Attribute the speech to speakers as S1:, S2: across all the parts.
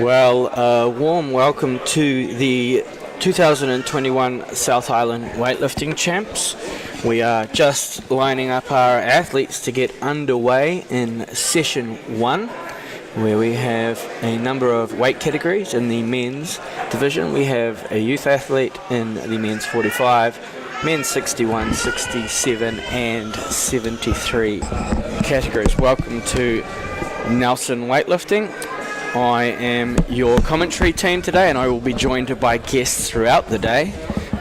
S1: Well, warm welcome to the 2021 South Island Weightlifting Champs. We are just lining up our athletes to get underway in session 1, where we have a number of weight categories. In the men's division, we have a youth athlete in the men's 45, men's 61, 67 and 73 categories. Welcome to Nelson Weightlifting. I am your commentary team today, and I will be joined by guests throughout the day.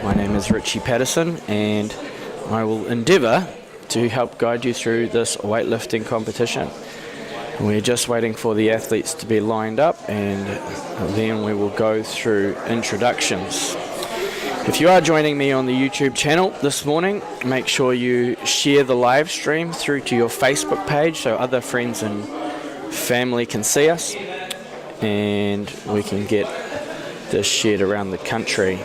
S1: My name is Richie Patterson, and I will endeavour to help guide you through this weightlifting competition. We're just waiting for the athletes to be lined up, and then we will go through introductions. If you are joining me on the YouTube channel this morning, make sure you share the live stream through to your Facebook page so other friends and family can see us, and we can get this shared around the country.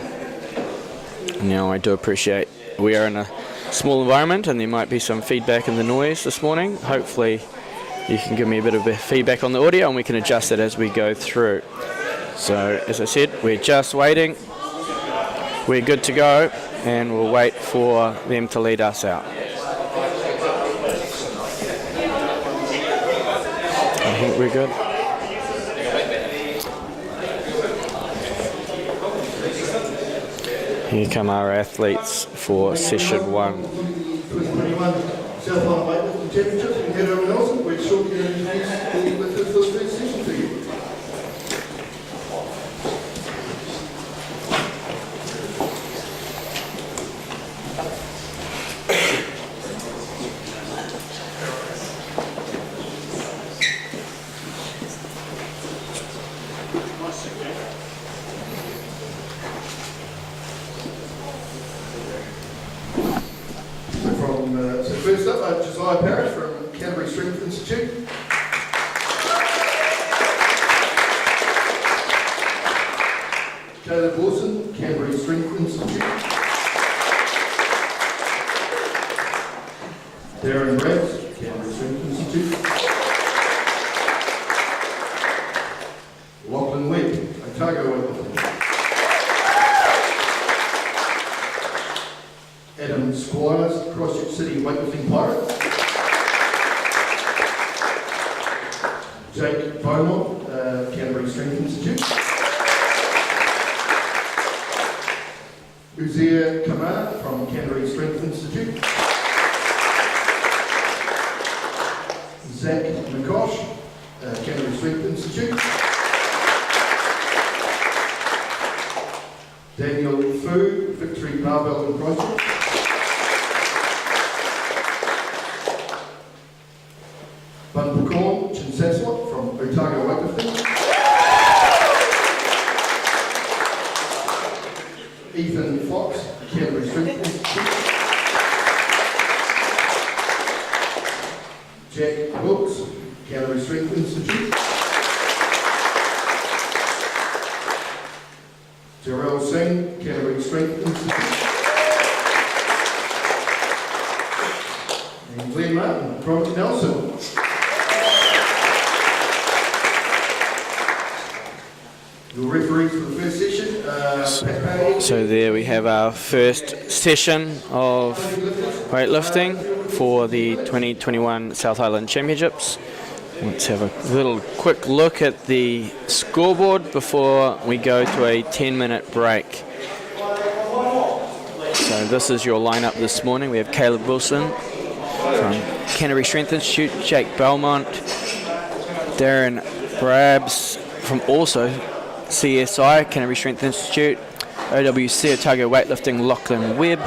S1: Now, I do appreciate we are in a small environment and there might be some feedback in the noise this morning. Hopefully you can give me a bit of feedback on the audio and we can adjust it as we go through. So as I said, we're just waiting. We're good to go, and we'll wait for them to lead us out. I think we're good. Here come our athletes for session 1.
S2: 2021 South Island Weightlifting Championships in Head Nelson. We're shortly going to introduce with the first session to you. So first up, Josiah Parrish from Canterbury Strength Institute. Caleb Wilson, Canterbury Strength Institute. Darren Brabs, Canterbury Strength Institute. Lachlan Webb, Otago Weightlifting. Adam Squires, Christchurch City Weightlifting Pirates. Jake Beaumont, Canterbury Strength Institute. Uziah Kamar from Canterbury Strength Institute. Zach McCosh, Canterbury Strength Institute. Daniel Fu, Victory Barbell and Christchurch. Bun Pecorn, Chinsaswat from Otago Weightlifting. Ethan Fox, Canterbury Strength Institute. Jack Wilkes, Canterbury Strength Institute. Jarrell Singh, Canterbury Strength Institute. And Glenn Martin from Nelson. Your referees for the first session.
S1: So there we have our first session of weightlifting for the 2021 South Island Championships. Let's have a little quick look at the scoreboard before we go to a 10-minute break. So this is your lineup this morning. We have Caleb Wilson from Canterbury Strength Institute, Jake Belmont, Darren Brabs from also CSI, Canterbury Strength Institute, OWC, Otago Weightlifting, Lachlan Webb,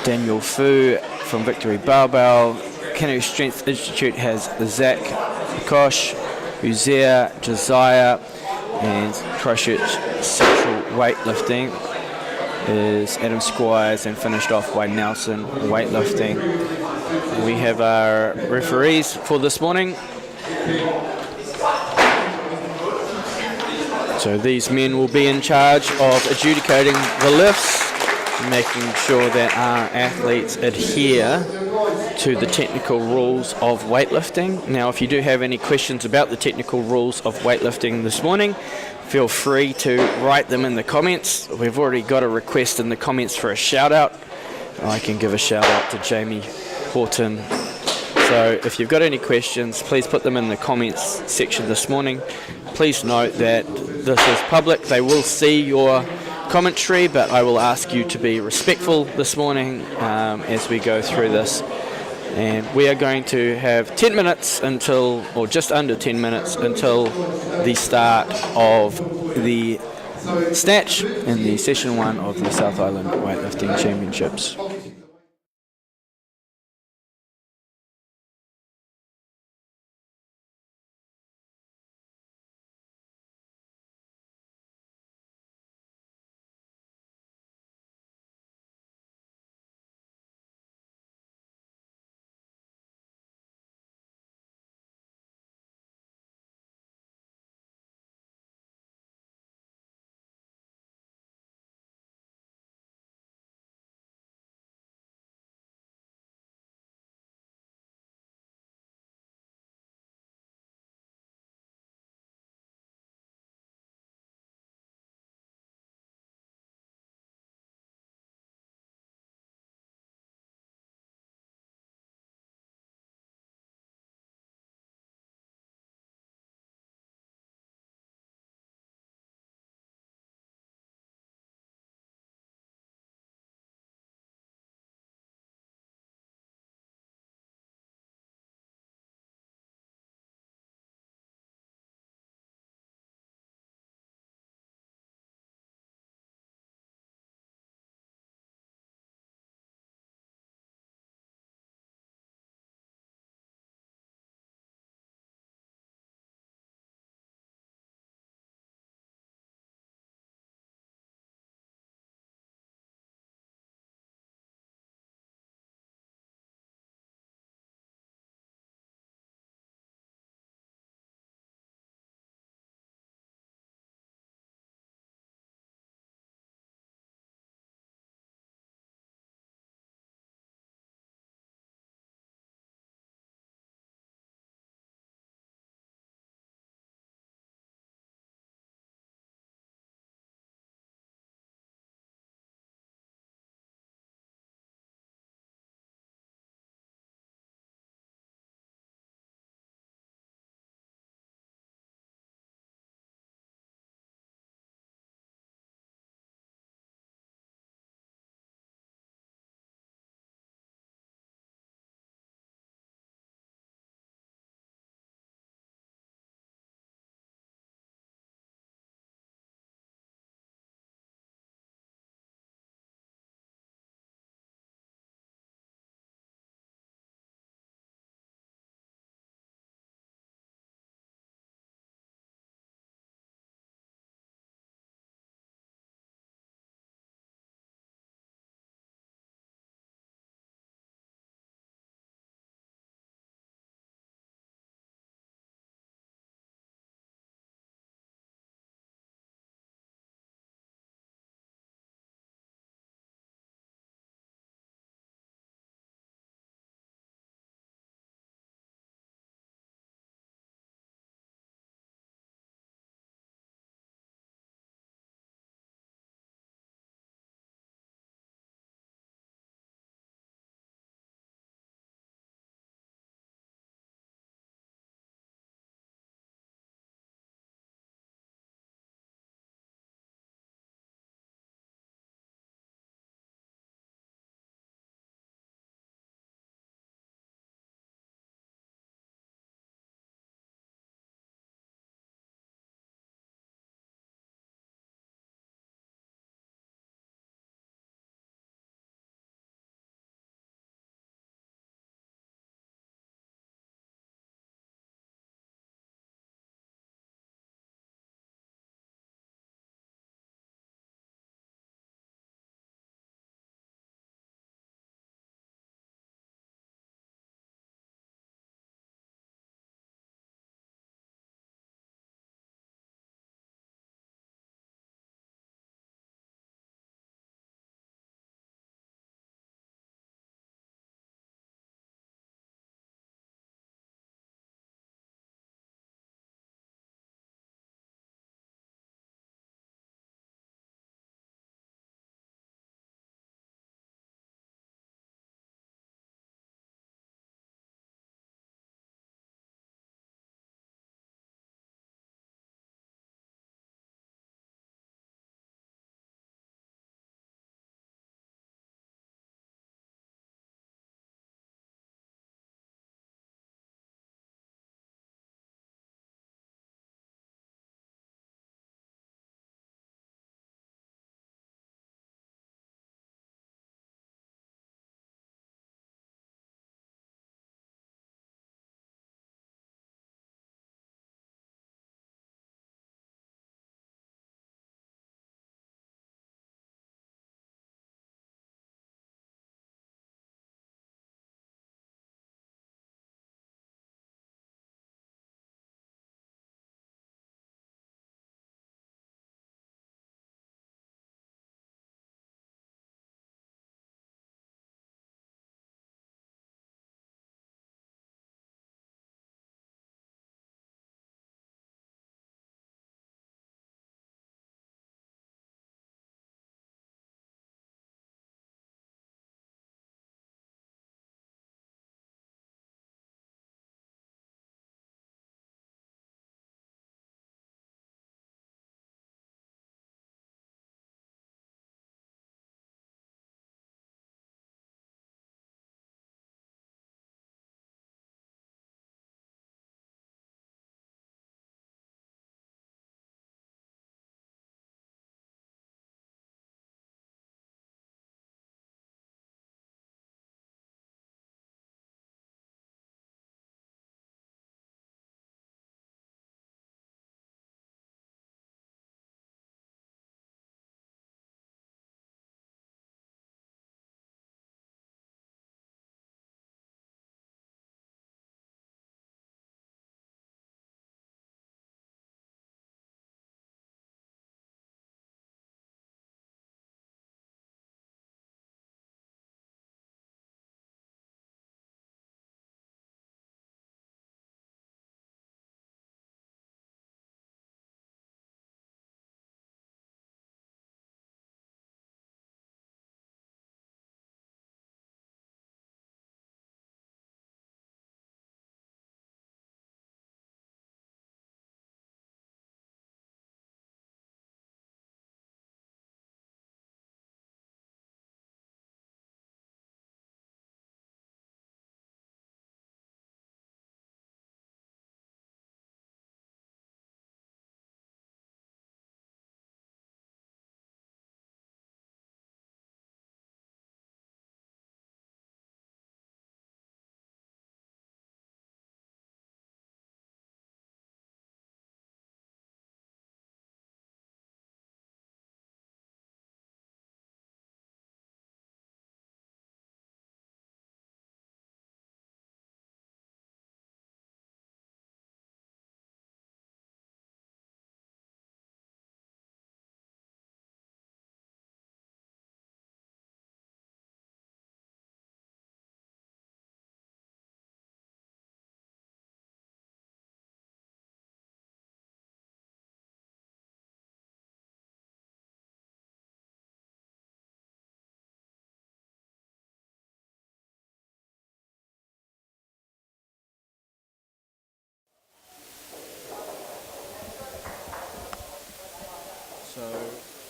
S1: Daniel Fu from Victory Barbell. Canterbury Strength Institute has Zach Kosh, Uziah, Josiah, and Christchurch Central Weightlifting is Adam Squires, and finished off by Nelson Weightlifting. We have our referees for this morning. So these men will be in charge of adjudicating the lifts making sure that our athletes adhere to the technical rules of weightlifting. Now, if you do have any questions about the technical rules of weightlifting this morning, feel free to write them in the comments. We've already got a request in the comments for a shout out. I can give a shout out to Jamie Horton. So if you've got any questions, please put them in the comments section this morning. Please note that this is public. They will see your commentary, but I will ask you to be respectful this morning as we go through this. And we are going to have 10 minutes until, or just under 10 minutes until the start of the Snatch in the session 1 of the South Island Weightlifting Championships.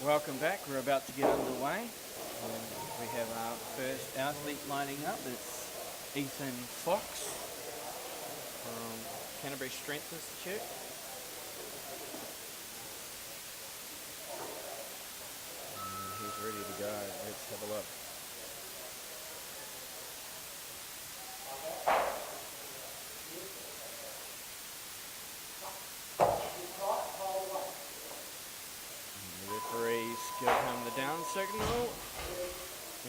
S1: Welcome back. We're about to get underway. We have our first athlete lining up. It's Ethan Fox from Canterbury Strength Institute. And he's ready to go. Let's have a look. Referees give him the down signal,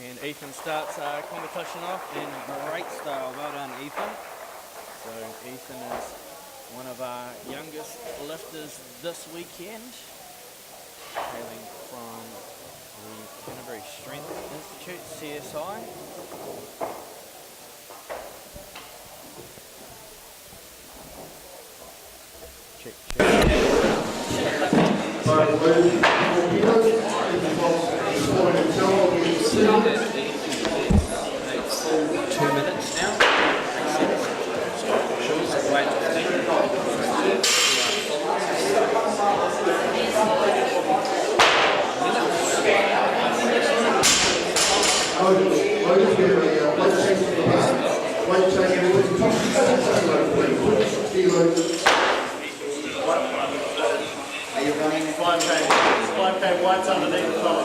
S1: and Ethan starts our competition off in great style. Well done, Ethan. So Ethan is one of our youngest lifters this weekend, hailing from the Canterbury Strength Institute, CSI. Check.
S2: 2
S1: minutes now.
S3: Are you running 5K whites underneath the top?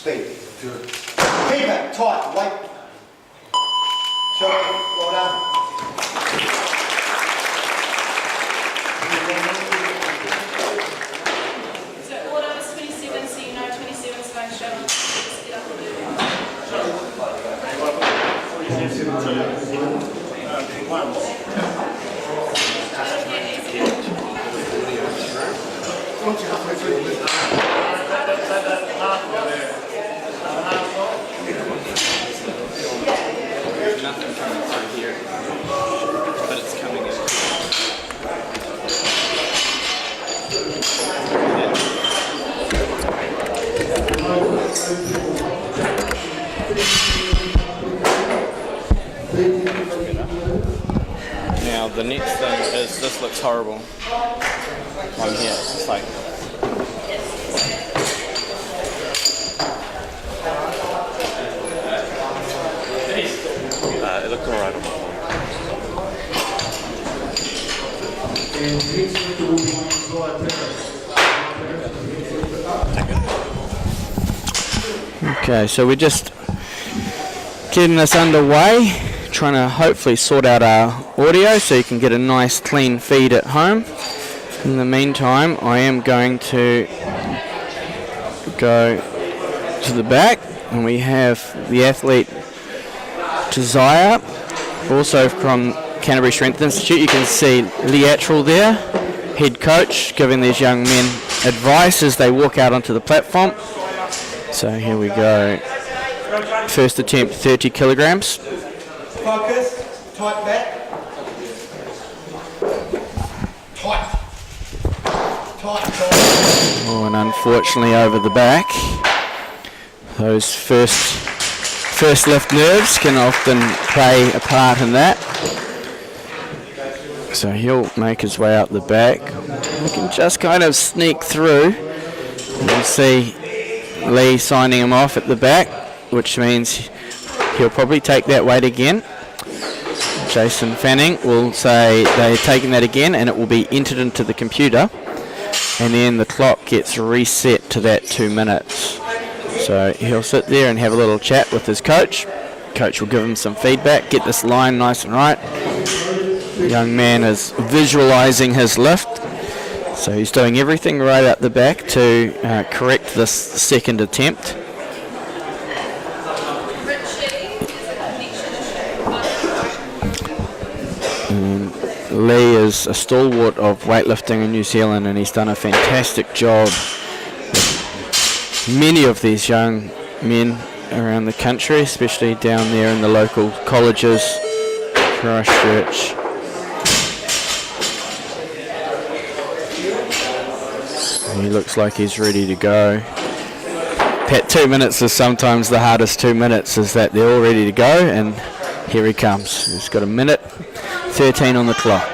S3: Speed. Good. Keep it tight, wait. Sorry, well done.
S4: So order is 27, so you know 27 is going straight on. Just get up and do it.
S1: There's nothing coming through here, but it's coming in. Now the next thing is, this looks horrible on here. It's like it looked alright on my phone. Okay, so we're just getting this underway, trying to hopefully sort out our audio so you can get a nice clean feed at home. In the meantime, I am going to go to the back, and we have the athlete Josiah, also from Canterbury Strength Institute. You can see Leatral there, head coach, giving these young men advice as they walk out onto the platform. So here we go. First attempt, 30 kilograms.
S3: Focus, tight back. Tight.
S1: Oh, and unfortunately over the back. Those first lift nerves can often play a part in that. So he'll make his way out the back. We can just kind of sneak through. You'll see Lee signing him off at the back, which means he'll probably take that weight again. Jason Fanning will say they're taking that again, and it will be entered into the computer, and then the clock gets reset to that 2 minutes. So he'll sit there and have a little chat with his coach. Coach will give him some feedback, get this line nice and right. The young man is visualizing his lift. So he's doing everything right at the back to correct this second attempt. And Lee is a stalwart of weightlifting in New Zealand, and he's done a fantastic job with many of these young men around the country, especially down there in the local colleges, Christchurch. And he looks like he's ready to go. Pat, 2 minutes is sometimes the hardest 2 minutes, is that they're all ready to go, and here he comes. He's got a minute 13 on the clock.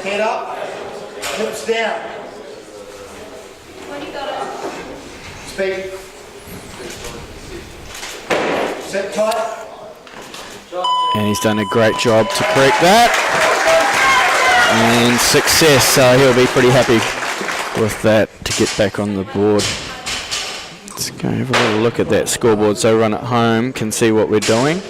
S3: Head up, hips down. Speed. Sit tight.
S1: And he's done a great job to correct that. And success, so he'll be pretty happy with that to get back on the board. Let's go have a little look at that scoreboard so everyone at home can see what we're doing.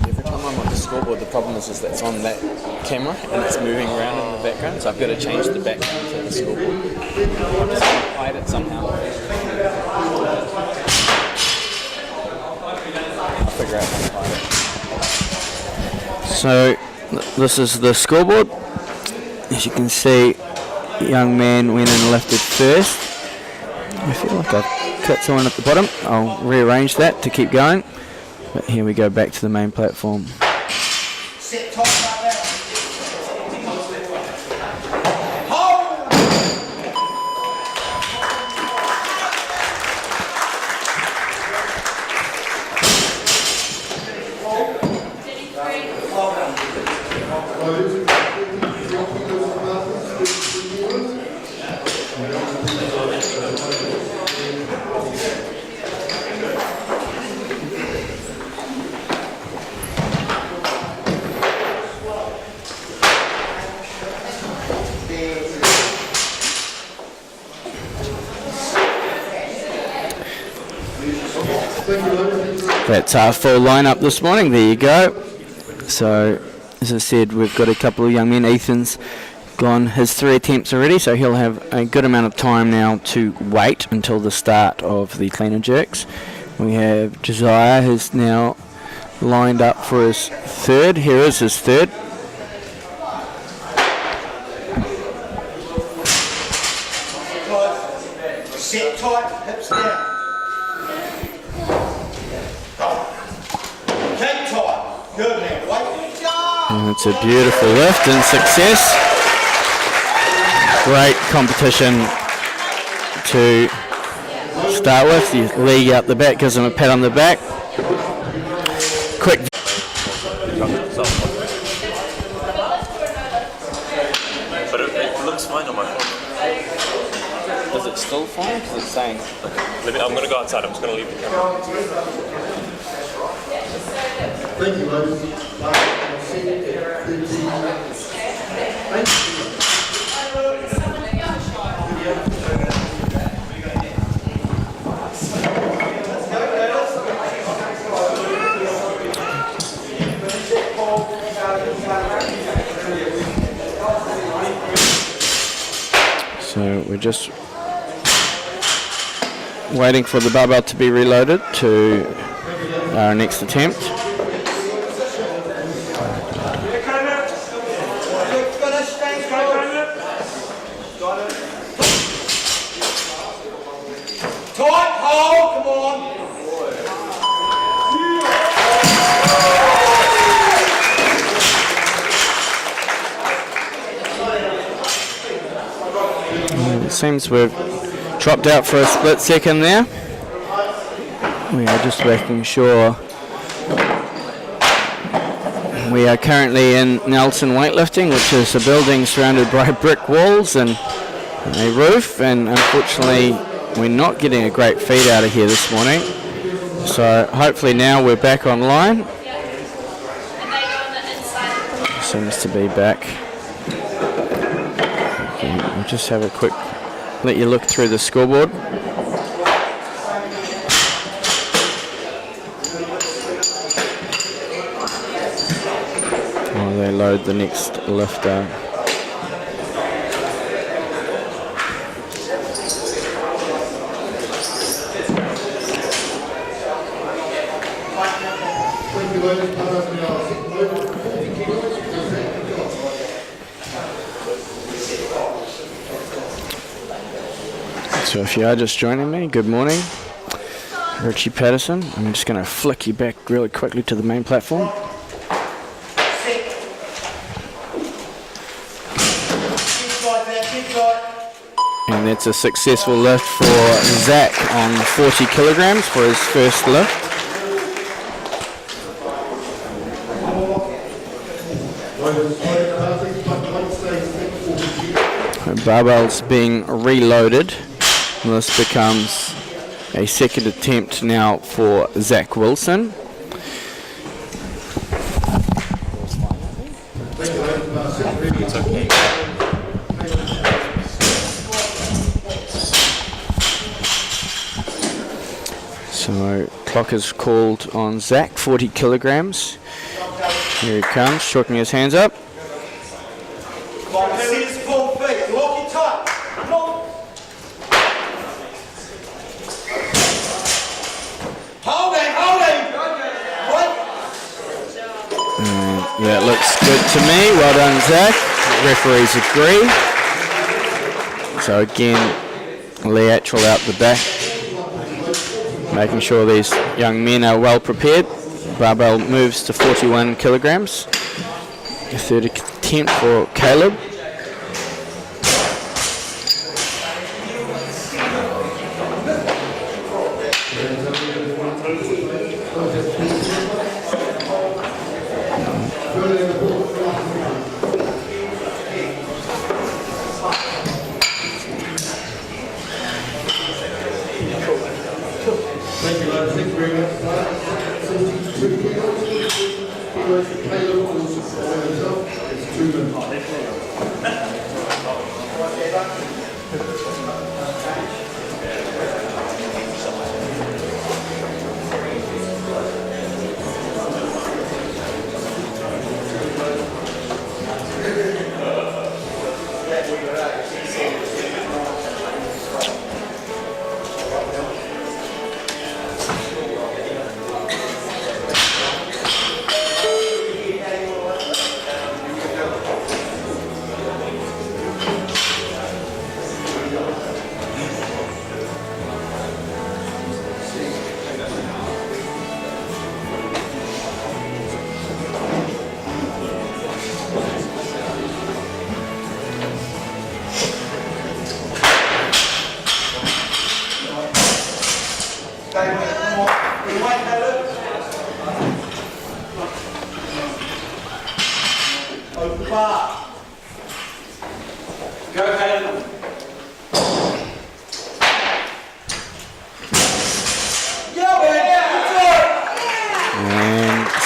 S1: Every time I'm on the scoreboard, the problem is that it's on that camera and it's moving around in the background, so I've got to change the background to the scoreboard. I'm just going to hide it somehow. I'll figure out how to hide it. So this is the scoreboard. As you can see, the young man went and lifted first. I feel like I've cut someone at the bottom. I'll rearrange that to keep going. But here we go back to the main platform.
S3: Sit tight like that.
S1: That's our full lineup this morning. There you go. So, as I said, we've got a couple of young men. Ethan's gone his 3 attempts already, so he'll have a good amount of time now to wait until the start of the clean and jerks. We have Josiah, who's now lined up for his third. Here is his third.
S3: Sit tight, hips down. Keep tight. Good man. Wait.
S1: And it's a beautiful lift and success. Great competition to start with. You lead out the back, gives him a pat on the back. Quick.
S5: But it looks fine on my phone.
S1: Is it still fine? Because it's saying.
S5: I'm going to go outside. I'm just going to leave the camera.
S2: Thank you, ladies.
S1: So we're just waiting for the barbell to be reloaded to our next attempt.
S3: Tight hole, come on.
S1: It seems we've dropped out for a split second there. We are just making sure. We are currently in Nelson Weightlifting, which is a building surrounded by brick walls and a roof, and unfortunately we're not getting a great feed out of here this morning. So hopefully now we're back online. Seems to be back. Okay, we'll just have a quick, let you look through the scoreboard. While they load the next lifter. So if you are just joining me, good morning. Richie Patterson. I'm just going to flick you back really quickly to the main platform. And that's a successful lift for Zach on 40 kilograms for his first lift. Barbell's being reloaded. This becomes a second attempt now for Zach Wilson. So clock is called on Zach, 40 kilograms. Here he comes, choking his hands up. That looks good to me. Well done, Zach. Referees agree. So again, Leatral out the back, making sure these young men are well prepared. Barbell moves to 41 kilograms. A third attempt for Caleb.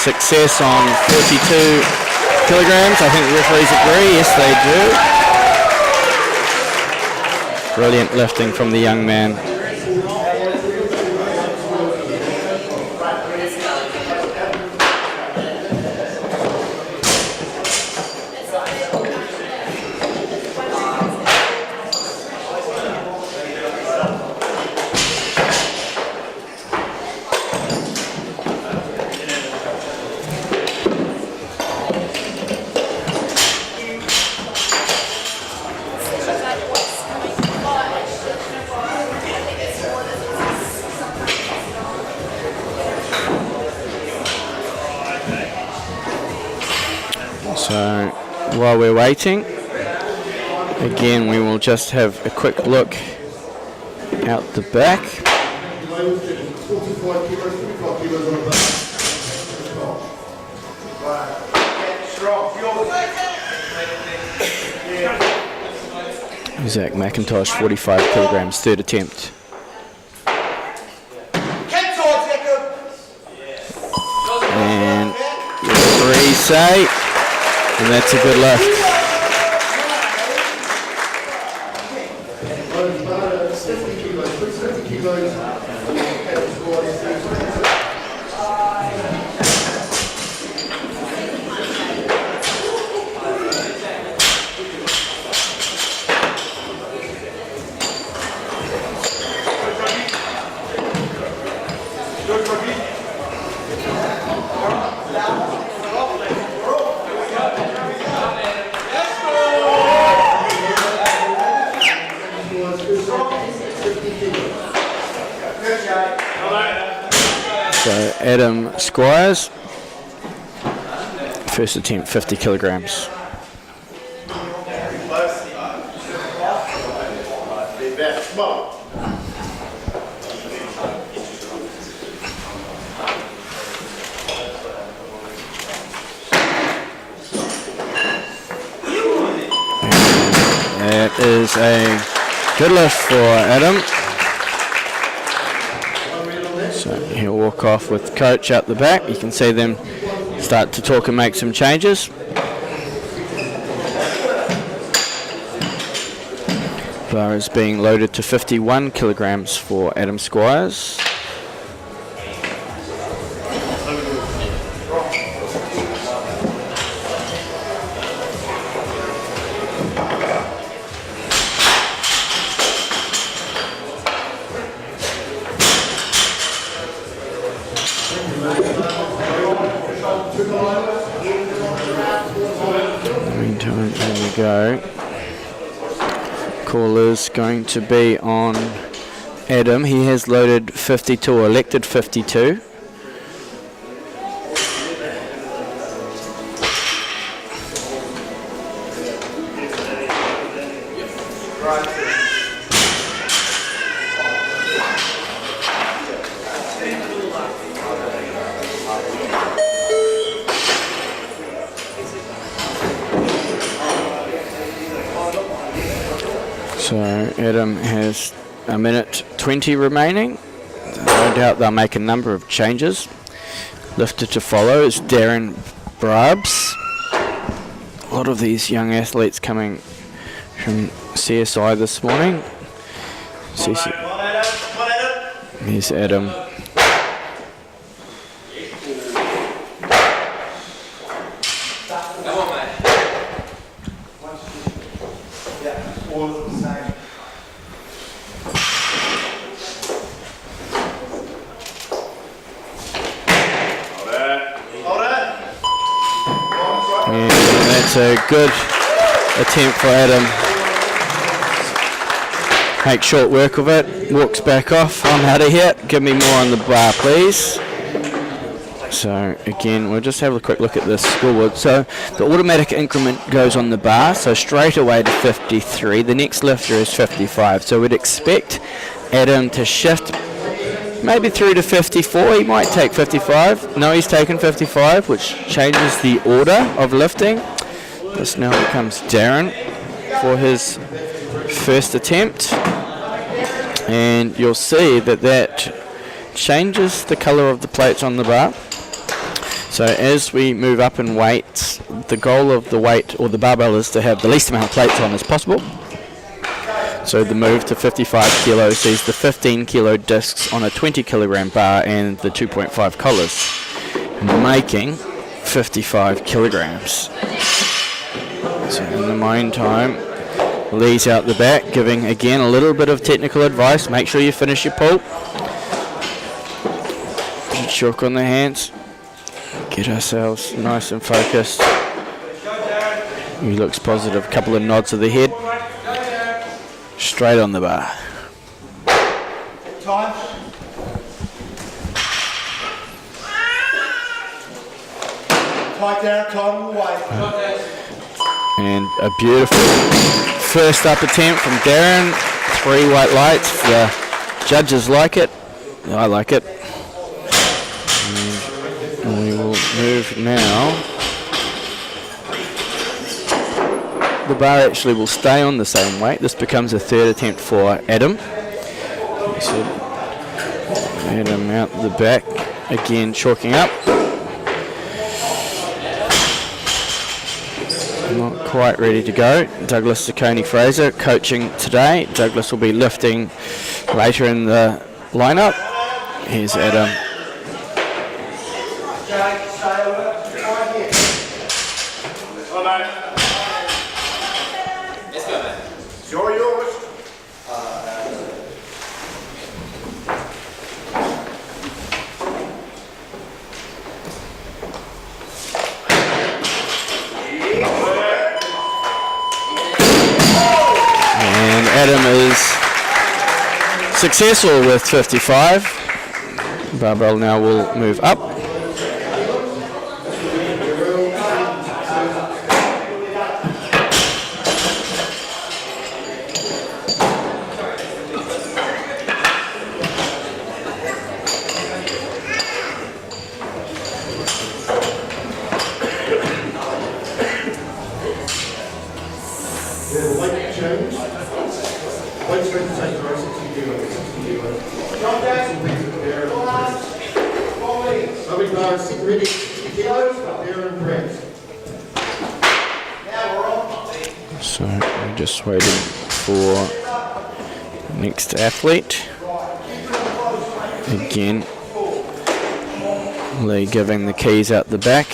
S1: Success on 42 kilograms. I think the referees agree. Yes, they do. Brilliant lifting from the young man. So while we're waiting, again we will just have a quick look out the back. Zach McIntosh, 45 kilograms, third attempt. And the referees say, and that's a good lift. Adam Squires. First attempt, 50 kilograms. That is a good lift for Adam. So he'll walk off with coach out the back. You can see them start to talk and make some changes. Bar is being loaded to 51 kilograms for Adam Squires. Meantime, there we go. Call is going to be on Adam. He has loaded 52, or elected 52. So Adam has a minute 20 remaining. No doubt they'll make a number of changes. Lifted to follow is Darren Brabs. A lot of these young athletes coming from CSI this morning. Here's Adam. That's a good attempt for Adam. Make short work of it. Walks back off. I'm out of here. Give me more on the bar, please. So again, we'll just have a quick look at this scoreboard. So the automatic increment goes on the bar. So straight away to 53. The next lifter is 55. So we'd expect Adam to shift maybe through to 54. He might take 55. No, he's taken 55, which changes the order of lifting. This now becomes Darren for his first attempt. And you'll see that changes the color of the plates on the bar. So as we move up in weights, the goal of the weight or the barbell is to have the least amount of plates on as possible. So the move to 55 kilos sees the 15 kilo discs on a 20 kilogram bar and the 2.5 collars, making 55 kilograms. So in the meantime, Lee's out the back, giving again a little bit of technical advice. Make sure you finish your pull. Shook on the hands. Get ourselves nice and focused. He looks positive. Couple of nods of the head. Straight on the bar.
S3: Time. Tight down, time away.
S1: And a beautiful first up attempt from Darren. 3 white lights. The judges like it. I like it. And we will move now. The bar actually will stay on the same weight. This becomes a third attempt for Adam. So Adam out the back. Again, chalking up. Not quite ready to go. Douglas Saccone-Fraser coaching today. Douglas will be lifting later in the lineup. Here's Adam.
S3: You're yours.
S1: And Adam is successful with 55. Barbell now will move up. So we're just waiting for next athlete. Again, Lee giving the keys out the back.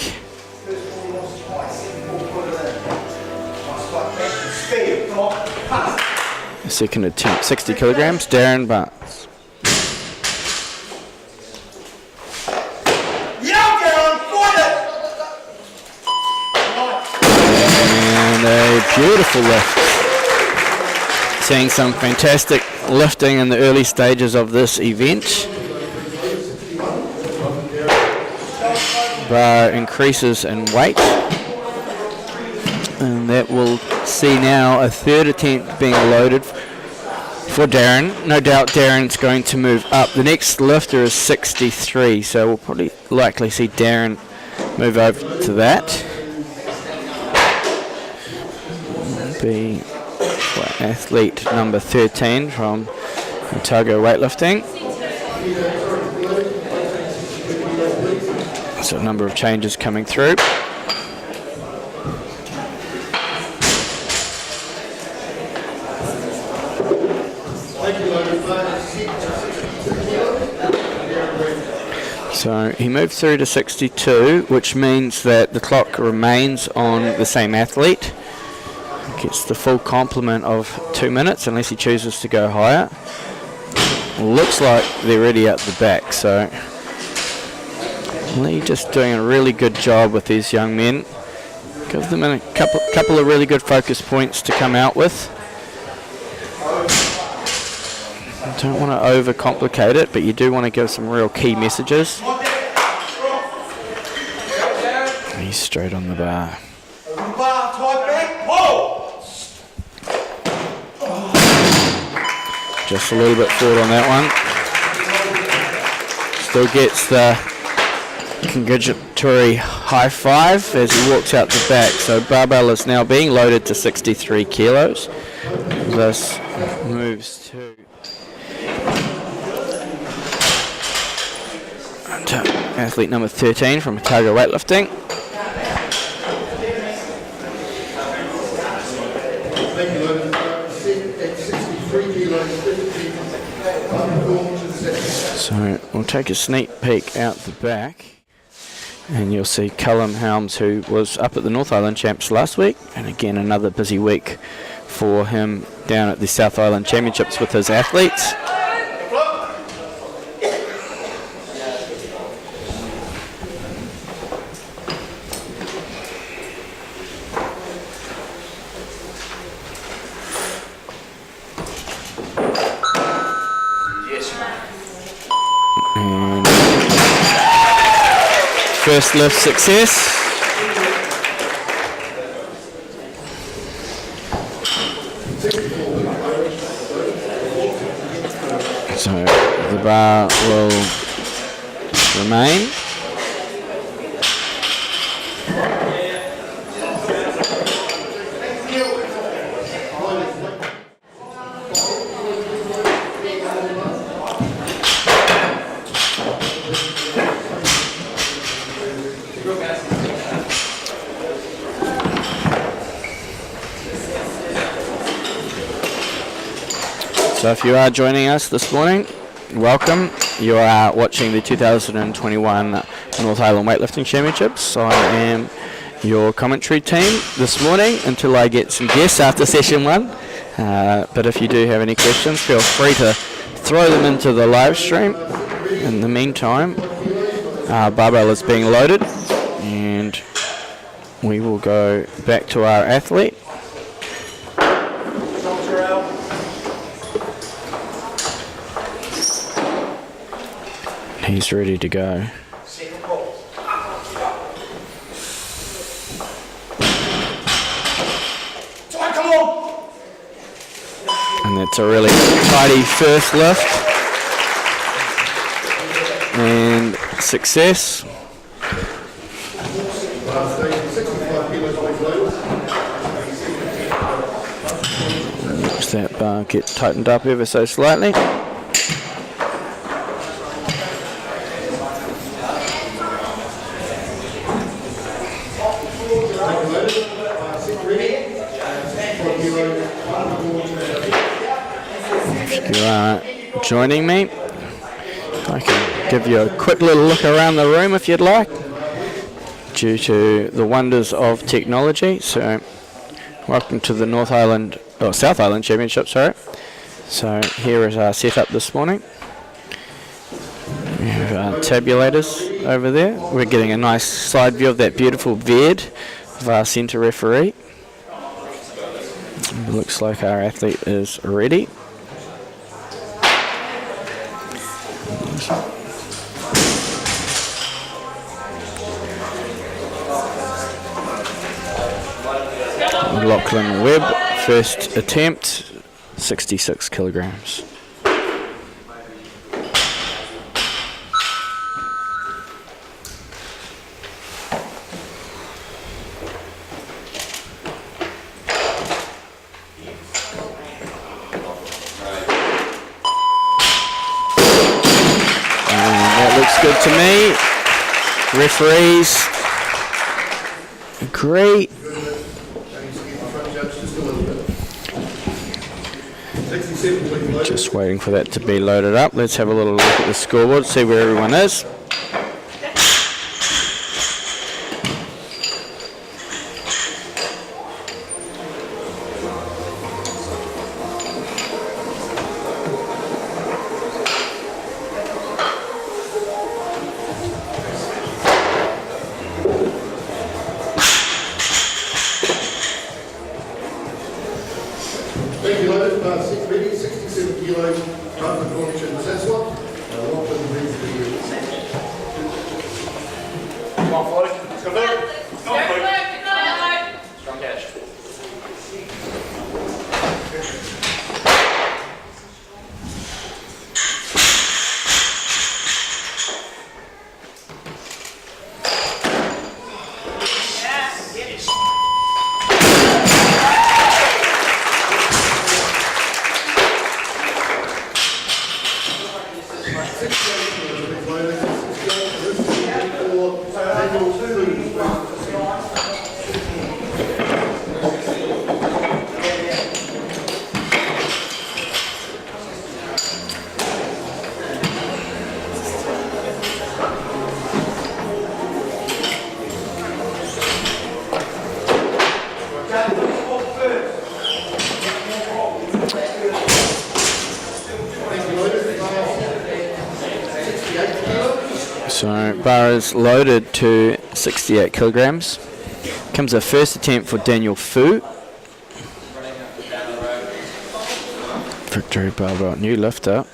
S1: Second attempt, 60 kilograms, Darren Barnes. And a beautiful lift. Seeing some fantastic lifting in the early stages of this event. Bar increases in weight. And that will see now a third attempt being loaded for Darren. No doubt Darren's going to move up. The next lifter is 63, so we'll probably likely see Darren move over to that. Be athlete number 13 from Otago Weightlifting. So a number of changes coming through. So he moved through to 62, which means that the clock remains on the same athlete. Gets the full complement of 2 minutes unless he chooses to go higher. Looks like they're ready at the back, so Lee just doing a really good job with these young men. Give them a couple of really good focus points to come out with. Don't want to overcomplicate it, but you do want to give some real key messages. He's straight on the bar. Just a little bit forward on that one. Still gets the congratulatory high five as he walks out the back. So barbell is now being loaded to 63 kilos. This moves to athlete number 13 from Otago Weightlifting. So we'll take a sneak peek out the back, and you'll see Callum Helms, who was up at the North Island Champs last week, and again another busy week for him down at the South Island Championships with his athletes. And first lift success. So the bar will remain. So if you are joining us this morning, welcome. You are watching the 2021 North Island Weightlifting Championships. I am your commentary team this morning until I get some guests after session one. But if you do have any questions, feel free to throw them into the live stream. In the meantime, barbell is being loaded and we will go back to our athlete. He's ready to go.
S3: Come on!
S1: And that's a really tidy first lift. And success.
S2: Last station, 65 kilos weight load.
S1: Watch that bar get tightened up ever so slightly. If you are joining me, I can give you a quick little look around the room if you'd like, due to the wonders of technology. So, welcome to the South Island Championships, sorry. So, here is our setup this morning. We have our tabulators over there. We're getting a nice side view of that beautiful beard of our centre referee. It looks like our athlete is ready. Lachlan Webb, first attempt, 66 kilograms. Good to me. Referees agree. Just waiting for that to be loaded up. Let's have a little look at the scoreboard, see where everyone is.
S2: Thank you, ladies. 67 kilos, run the formation. That's what? Lachlan brings the year.
S3: Come on, Floyd. Let's go, Luke. Come on, Floyd. Strong catch.
S1: So bar is loaded to 68 kilograms. Comes a first attempt for Daniel Fu. Victory barbell, new lifter.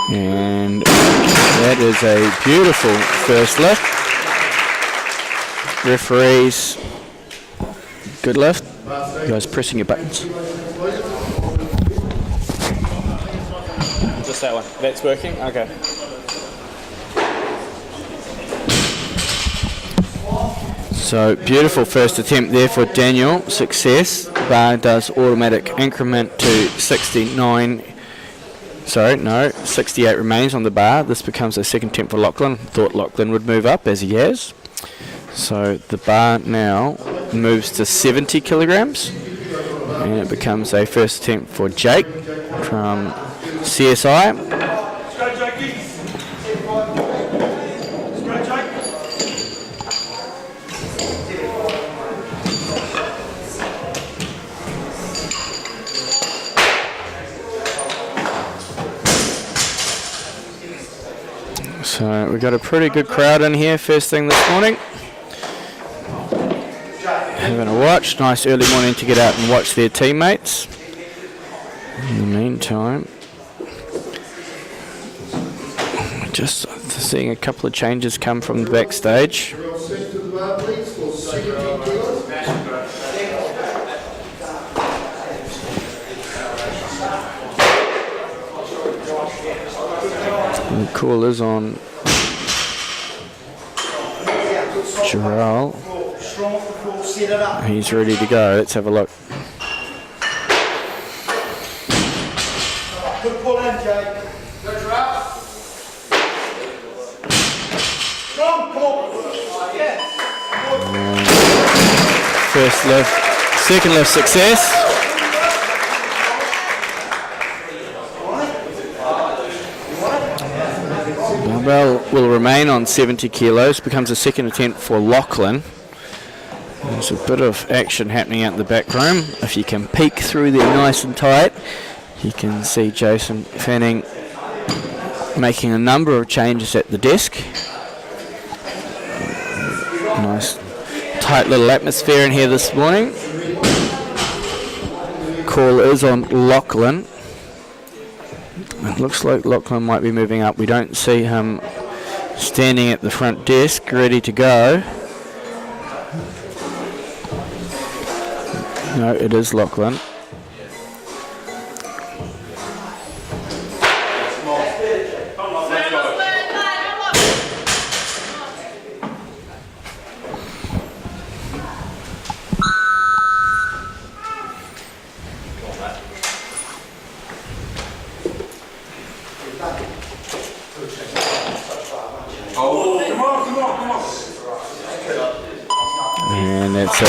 S1: And that is a beautiful first lift. Referees, good lift. You guys pressing your buttons. Just that one. That's working? Okay. So beautiful first attempt there for Daniel. Success. Bar does automatic increment to 69. Sorry, no, 68 remains on the bar. This becomes a second attempt for Lachlan. Thought Lachlan would move up, as he has. So the bar now moves to 70 kilograms. And it becomes a first attempt for Jake from CSI.
S3: Let's go, Jakey. Let's go, Jake.
S1: So we've got a pretty good crowd in here first thing this morning. Having a watch. Nice early morning to get out and watch their teammates. In the meantime, just seeing a couple of changes come from the backstage.
S2: Everyone sent to the bar, please, for 17 kilos.
S1: The call is on Gerald. He's ready to go. Let's have a look.
S3: Good pull in, Jake. Good drop. Strong pull. Yeah.
S1: First lift, second lift success. Barbell will remain on 70 kilos, becomes a second attempt for Lachlan. There's a bit of action happening out in the back room. If you can peek through there nice and tight, you can see Jason Fanning making a number of changes at the desk. Nice tight little atmosphere in here this morning. Call is on Lachlan. It looks like Lachlan might be moving up. We don't see him standing at the front desk ready to go. No, it is Lachlan. And that's a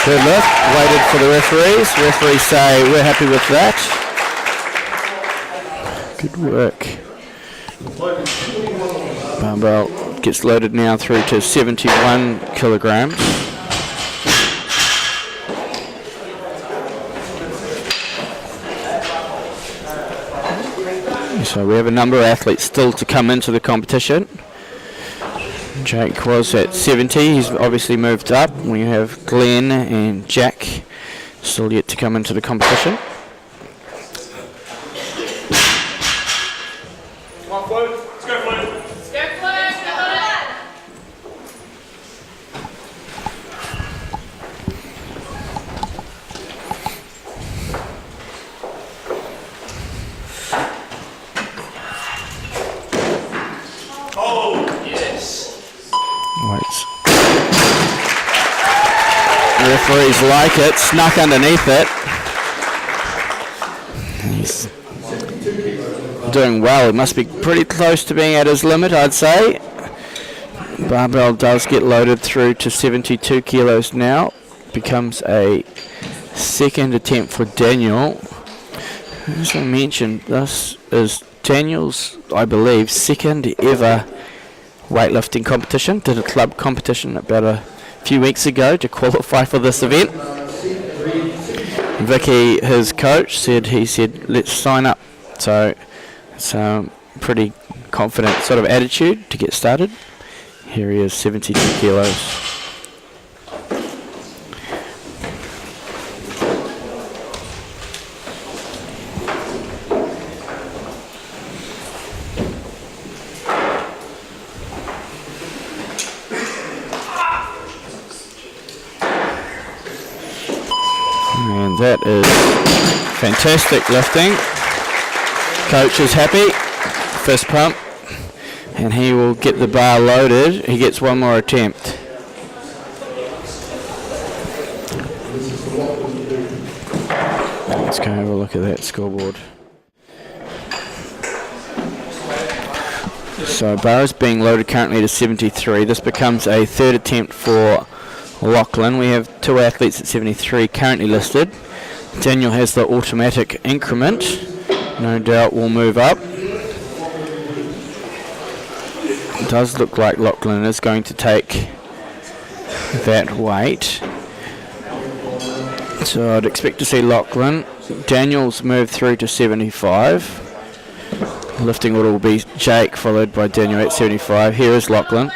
S1: good lift. Waited for the referees. Referees say we're happy with that. Good work. Barbell gets loaded now through to 71 kilograms. So we have a number of athletes still to come into the competition. Jake was at 70, he's obviously moved up. We have Glenn and Jack still yet to come into the competition. Referees like it, snuck underneath it. He's doing well. He must be pretty close to being at his limit, I'd say. Barbell does get loaded through to 72 kilos now. Becomes a second attempt for Daniel. As I mentioned, this is Daniel's, I believe, second ever weightlifting competition. Did a club competition about a few weeks ago to qualify for this event. Vicky, his coach, said let's sign up. So it's a pretty confident sort of attitude to get started. Here he is, 72 kilos. And that is fantastic lifting. Coach is happy. Fist pump. And he will get the bar loaded. He gets one more attempt. Let's go have a look at that scoreboard. So bar is being loaded currently to 73. This becomes a third attempt for Lachlan. We have two athletes at 73 currently listed. Daniel has the automatic increment. No doubt will move up. It does look like Lachlan is going to take that weight. So I'd expect to see Lachlan. Daniel's moved through to 75. Lifting order will be Jake, followed by Daniel at 75. Here is Lachlan.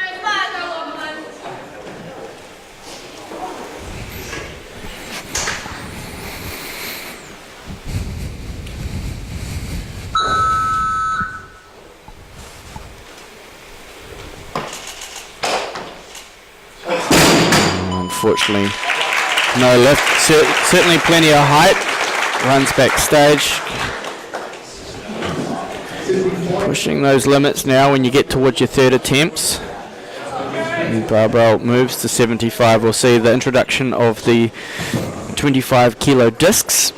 S1: Unfortunately, no lift. Certainly plenty of height. Runs backstage. Pushing those limits now when you get towards your third attempts. And barbell moves to 75. We'll see the introduction of the 25 kilo discs.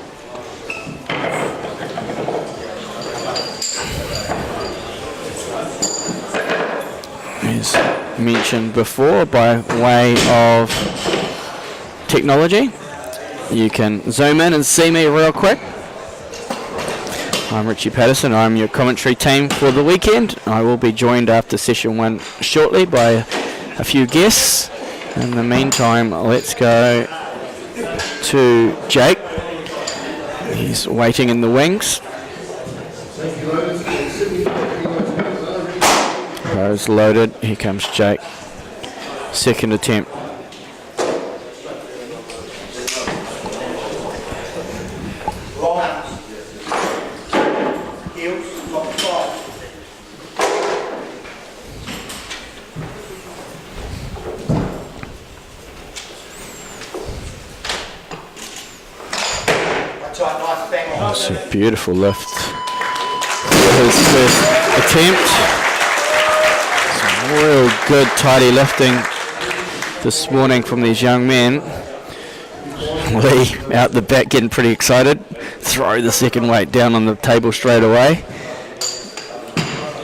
S1: As mentioned before, by way of technology, you can zoom in and see me real quick. I'm Richie Patterson. I'm your commentary team for the weekend. I will be joined after session 1 shortly by a few guests. In the meantime, let's go to Jake. He's waiting in the wings. Bow's loaded. Here comes Jake. Second attempt. That's a beautiful lift for his first attempt. Some real good tidy lifting this morning from these young men. Lee out the back getting pretty excited. Throw the second weight down on the table straight away.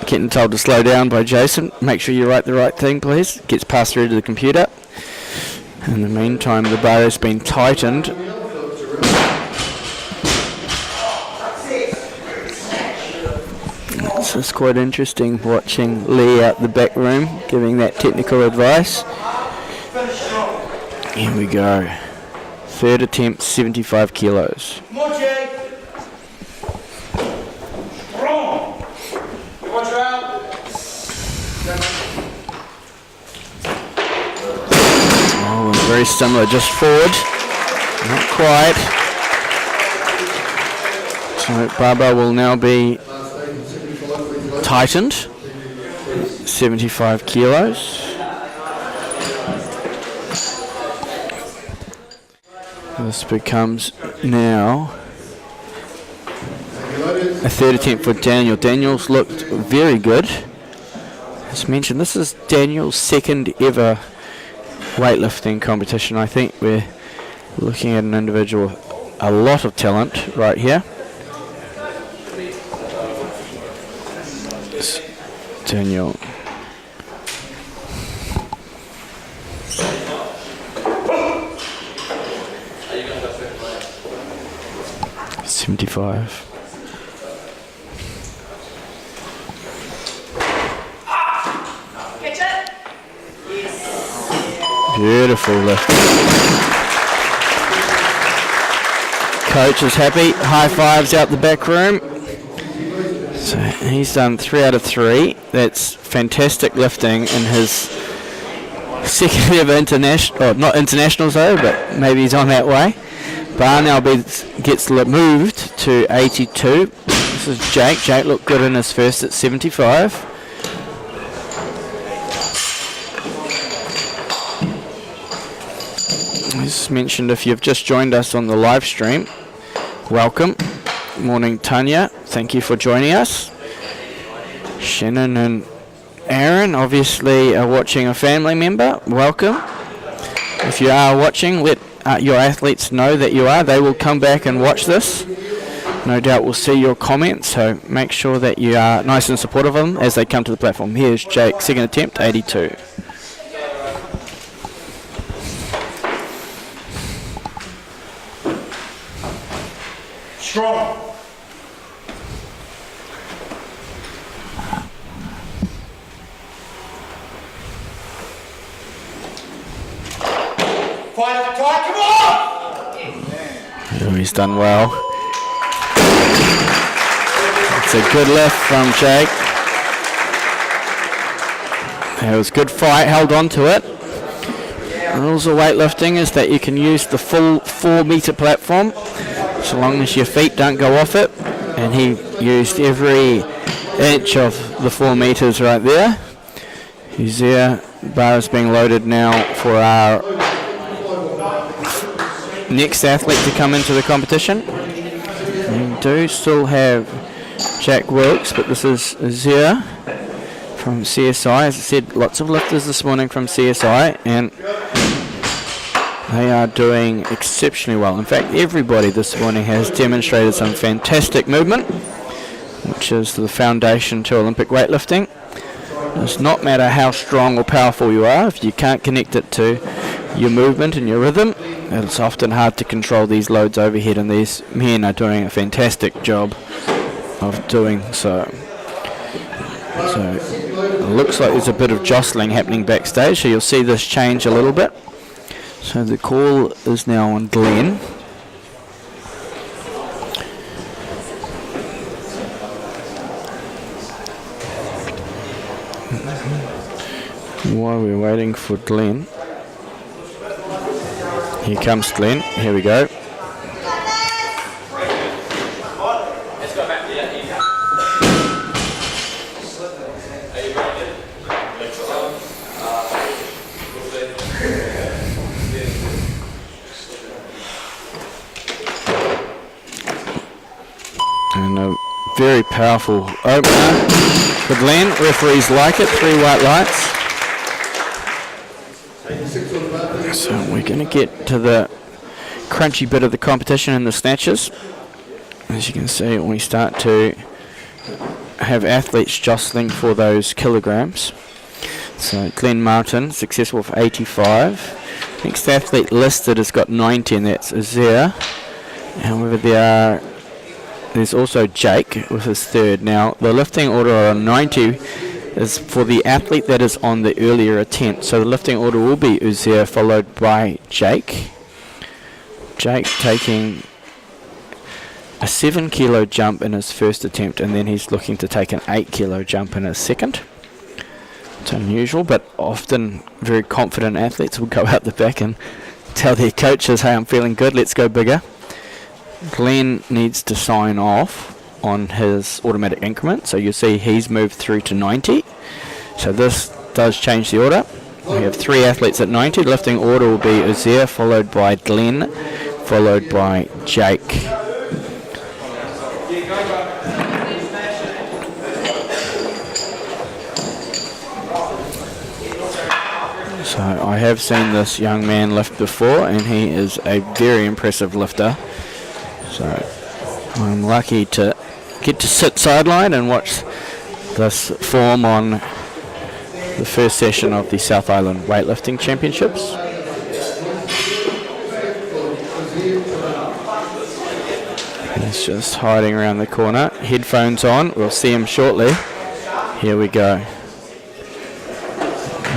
S1: Getting told to slow down by Jason. Make sure you write the right thing, please. Gets passed through to the computer. In the meantime, the bar has been tightened. This is quite interesting watching Lee out the back room giving that technical advice. Here we go. Third attempt, 75 kilos. Oh, very similar, just forward. Not quite. So barbell will now be tightened, 75 kilos. This becomes now a third attempt for Daniel. Daniel's looked very good. As mentioned, this is Daniel's second ever weightlifting competition. I think we're looking at an individual, a lot of talent right here. Daniel. $75. Beautiful lift. Coach is happy. High fives out the back room. So he's done 3 out of 3. That's fantastic lifting in his second ever international, or not internationals though, but maybe he's on that way. Bar now gets moved to 82. This is Jake. Jake looked good in his first at 75. As mentioned, if you've just joined us on the live stream, welcome. Morning, Tanya. Thank you for joining us. Shannon and Aaron obviously are watching a family member. Welcome. If you are watching, let your athletes know that you are. They will come back and watch this. No doubt we'll see your comments, so make sure that you are nice and supportive of them as they come to the platform. Here's Jake, second attempt, 82.
S3: Strong. Fight up tight, come on!
S1: Oh, he's done well. It's a good lift from Jake. It was a good fight, held on to it. The rules of weightlifting is that you can use the full 4 meter platform so long as your feet don't go off it, and he used every inch of the 4 meters right there. He's there. Bar is being loaded now for our next athlete to come into the competition. We do still have Jack Wilkes, but this is Zia from CSI. As I said, lots of lifters this morning from CSI, and they are doing exceptionally well. In fact, everybody this morning has demonstrated some fantastic movement, which is the foundation to Olympic weightlifting. It does not matter how strong or powerful you are, if you can't connect it to your movement and your rhythm, it's often hard to control these loads overhead, and these men are doing a fantastic job of doing so. So it looks like there's a bit of jostling happening backstage, so you'll see this change a little bit. So the call is now on Glenn. While we're waiting for Glenn, here comes Glenn. Here we go. And a very powerful opener for Glenn. Referees like it. 3 white lights. So we're going to get to the crunchy bit of the competition in the snatches. As you can see, we start to have athletes jostling for those kilograms. So Glenn Martin, successful for 85. Next athlete listed has got 90, and that's Azir. However, there's also Jake with his 3rd. Now, the lifting order on 90 is for the athlete that is on the earlier attempt. So the lifting order will be Uzier followed by Jake. Jake taking a 7 kilo jump in his first attempt, and then he's looking to take an 8 kilo jump in his second. It's unusual, but often very confident athletes will go out the back and tell their coaches, hey, I'm feeling good, let's go bigger. Glenn needs to sign off on his automatic increment, so you see he's moved through to 90. So this does change the order. We have 3 athletes at 90. The lifting order will be Uzier, followed by Glenn, followed by Jake. So I have seen this young man lift before, and he is a very impressive lifter. So I'm lucky to get to sit sideline and watch this form on the first session of the South Island Weightlifting Championships. He's just hiding around the corner. Headphones on. We'll see him shortly. Here we go.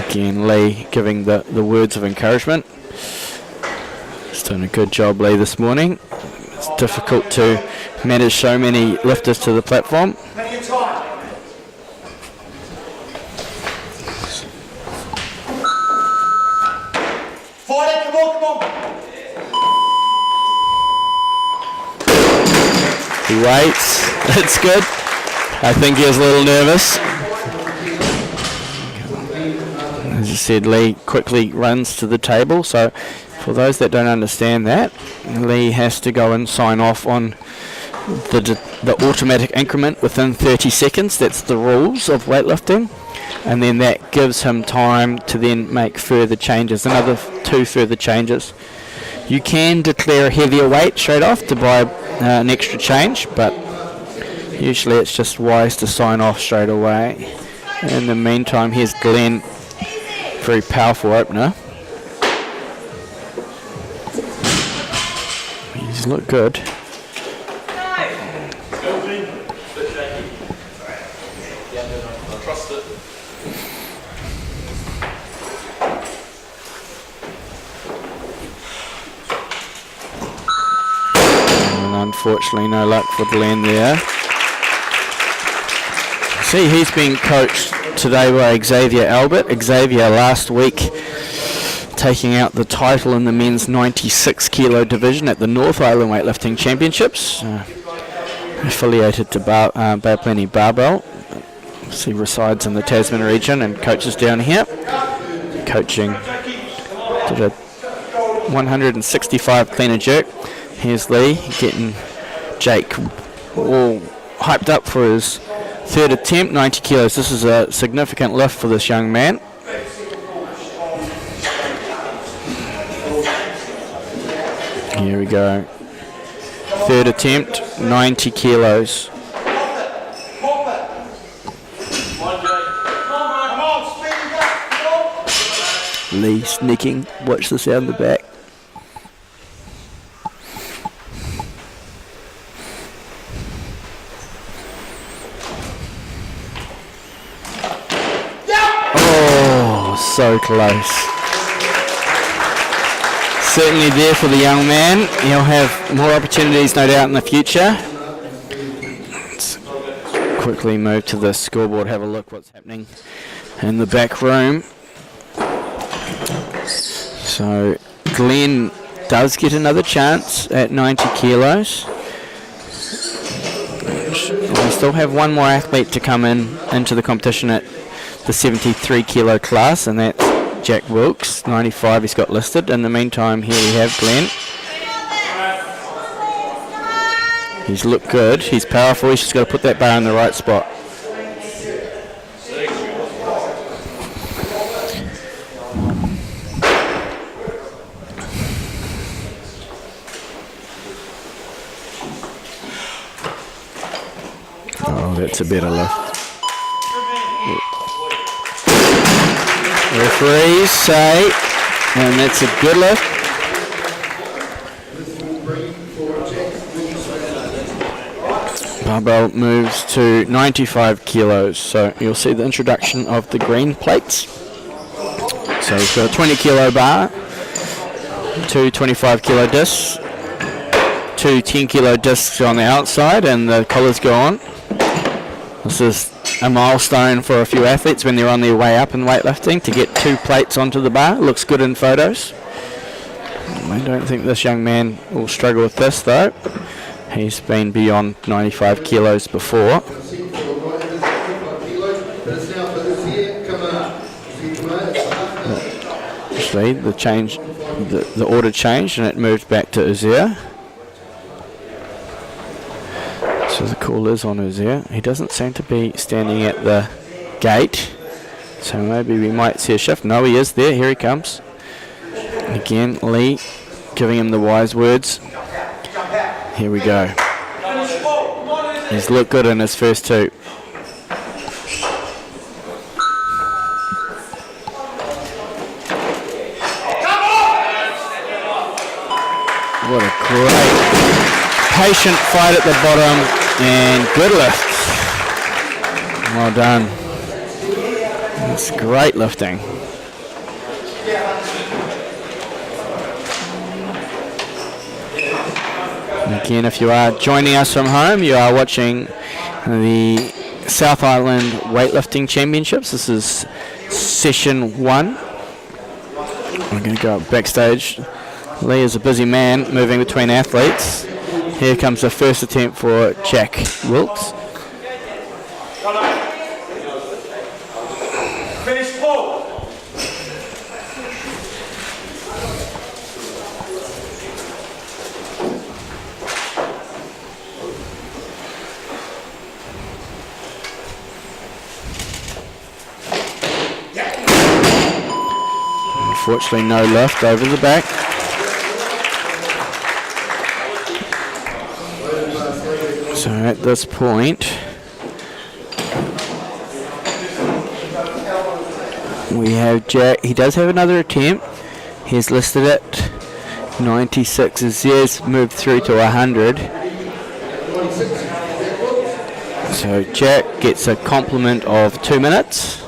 S1: Again, Lee giving the words of encouragement. He's done a good job, Lee, this morning. It's difficult to manage so many lifters to the platform.
S3: Plenty of time. Fight it, come on.
S1: He waits. That's good. I think he was a little nervous. As I said, Lee quickly runs to the table. So for those that don't understand that, Lee has to go and sign off on the automatic increment within 30 seconds. That's the rules of weightlifting. And then that gives him time to then make further changes, another 2 further changes. You can declare a heavier weight straight off to buy an extra change, but usually it's just wise to sign off straight away. In the meantime, here's Glenn, very powerful opener. He's looked good. And unfortunately, no luck for Glenn there. see he's been coached today by Xavier Albert. Xavier last week taking out the title in the men's 96 kilo division at the North Island Weightlifting Championships, affiliated to Baplenny Barbell. He resides in the Tasman region and coaches down here. Coaching, did a 165 clean and jerk. Here's Lee getting Jake all hyped up for his third attempt, 90 kilos. This is a significant lift for this young man. Here we go. Third attempt, 90 kilos. Lee sneaking. Watch the sound in the back. Oh, so close. Certainly there for the young man. He'll have more opportunities, no doubt, in the future. Let's quickly move to the scoreboard, have a look what's happening in the back room. So Glenn does get another chance at 90 kilos. We still have one more athlete to come into the competition at the 73 kilo class, and that's Jack Wilkes, 95 he's got listed. In the meantime, here we have Glenn. He's looked good, he's powerful, he's just got to put that bar in the right spot. Oh, that's a better lift. Referees say, and that's a good lift. Barbell moves to 95 kilos, so you'll see the introduction of the green plates. So we've got a 20 kilo bar, two 25 kilo discs, two 10 kilo discs on the outside, and the collars go on. This is a milestone for a few athletes when they're on their way up in weightlifting to get two plates onto the bar. Looks good in photos. I don't think this young man will struggle with this though. He's been beyond 95 kilos before. Actually, the order changed and it moved back to Uzier. So the call is on Uzier. He doesn't seem to be standing at the gate, so maybe we might see a shift. No, he is there. Here he comes. And again, Lee giving him the wise words. Here we go. He's looked good in his first two. What a great patient fight at the bottom. And good lifts. Well done. That's great lifting. Again, if you are joining us from home, you are watching the South Island Weightlifting Championships. This is session 1. I'm going to go up backstage. Lee is a busy man moving between athletes. Here comes the first attempt for Jack Wilkes.
S3: Finish full.
S1: Unfortunately, no lift over the back. So at this point, we have Jack. He does have another attempt. He's listed at 96. Azir's moved through to 100. So Jack gets a compliment of 2 minutes.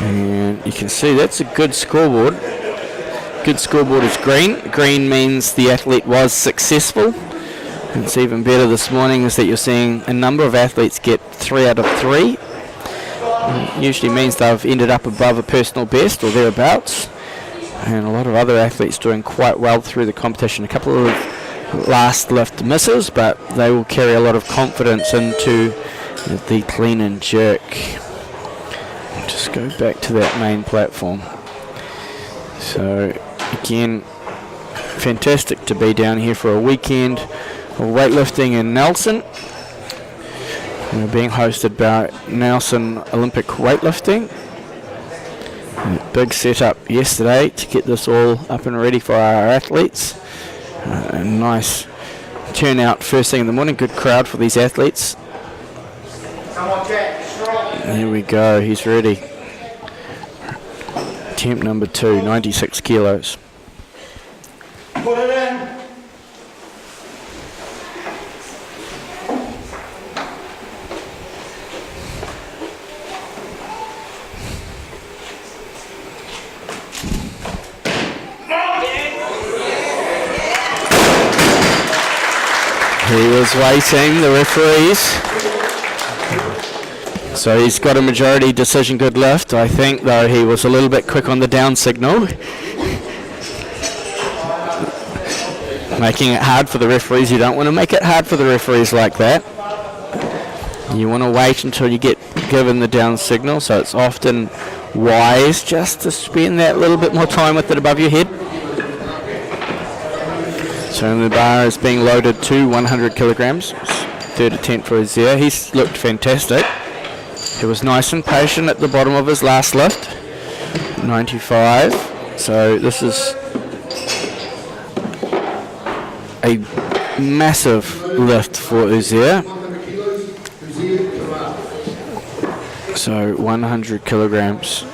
S1: And you can see that's a good scoreboard. Good scoreboard is green. Green means the athlete was successful. It's even better this morning is that you're seeing a number of athletes get 3 out of 3. Usually means they've ended up above a personal best or thereabouts. And a lot of other athletes doing quite well through the competition. A couple of last lift misses, but they will carry a lot of confidence into the clean and jerk. Just go back to that main platform. So again, fantastic to be down here for a weekend of weightlifting in Nelson. We're being hosted by Nelson Olympic Weightlifting. A big setup yesterday to get this all up and ready for our athletes. A nice turnout first thing in the morning, good crowd for these athletes.
S3: Come on, Jack, strong.
S1: Here we go, he's ready. Attempt number 2, 96 kilos.
S3: Put it in.
S1: He was waiting, the referees. So he's got a majority decision good lift. I think, though, he was a little bit quick on the down signal. Making it hard for the referees. You don't want to make it hard for the referees like that. You want to wait until you get given the down signal, so it's often wise just to spend that little bit more time with it above your head. So the bar is being loaded to 100 kilograms. Third attempt for Azir. He's looked fantastic. He was nice and patient at the bottom of his last lift. 95. So this is a massive lift for Azir. So 100 kilograms.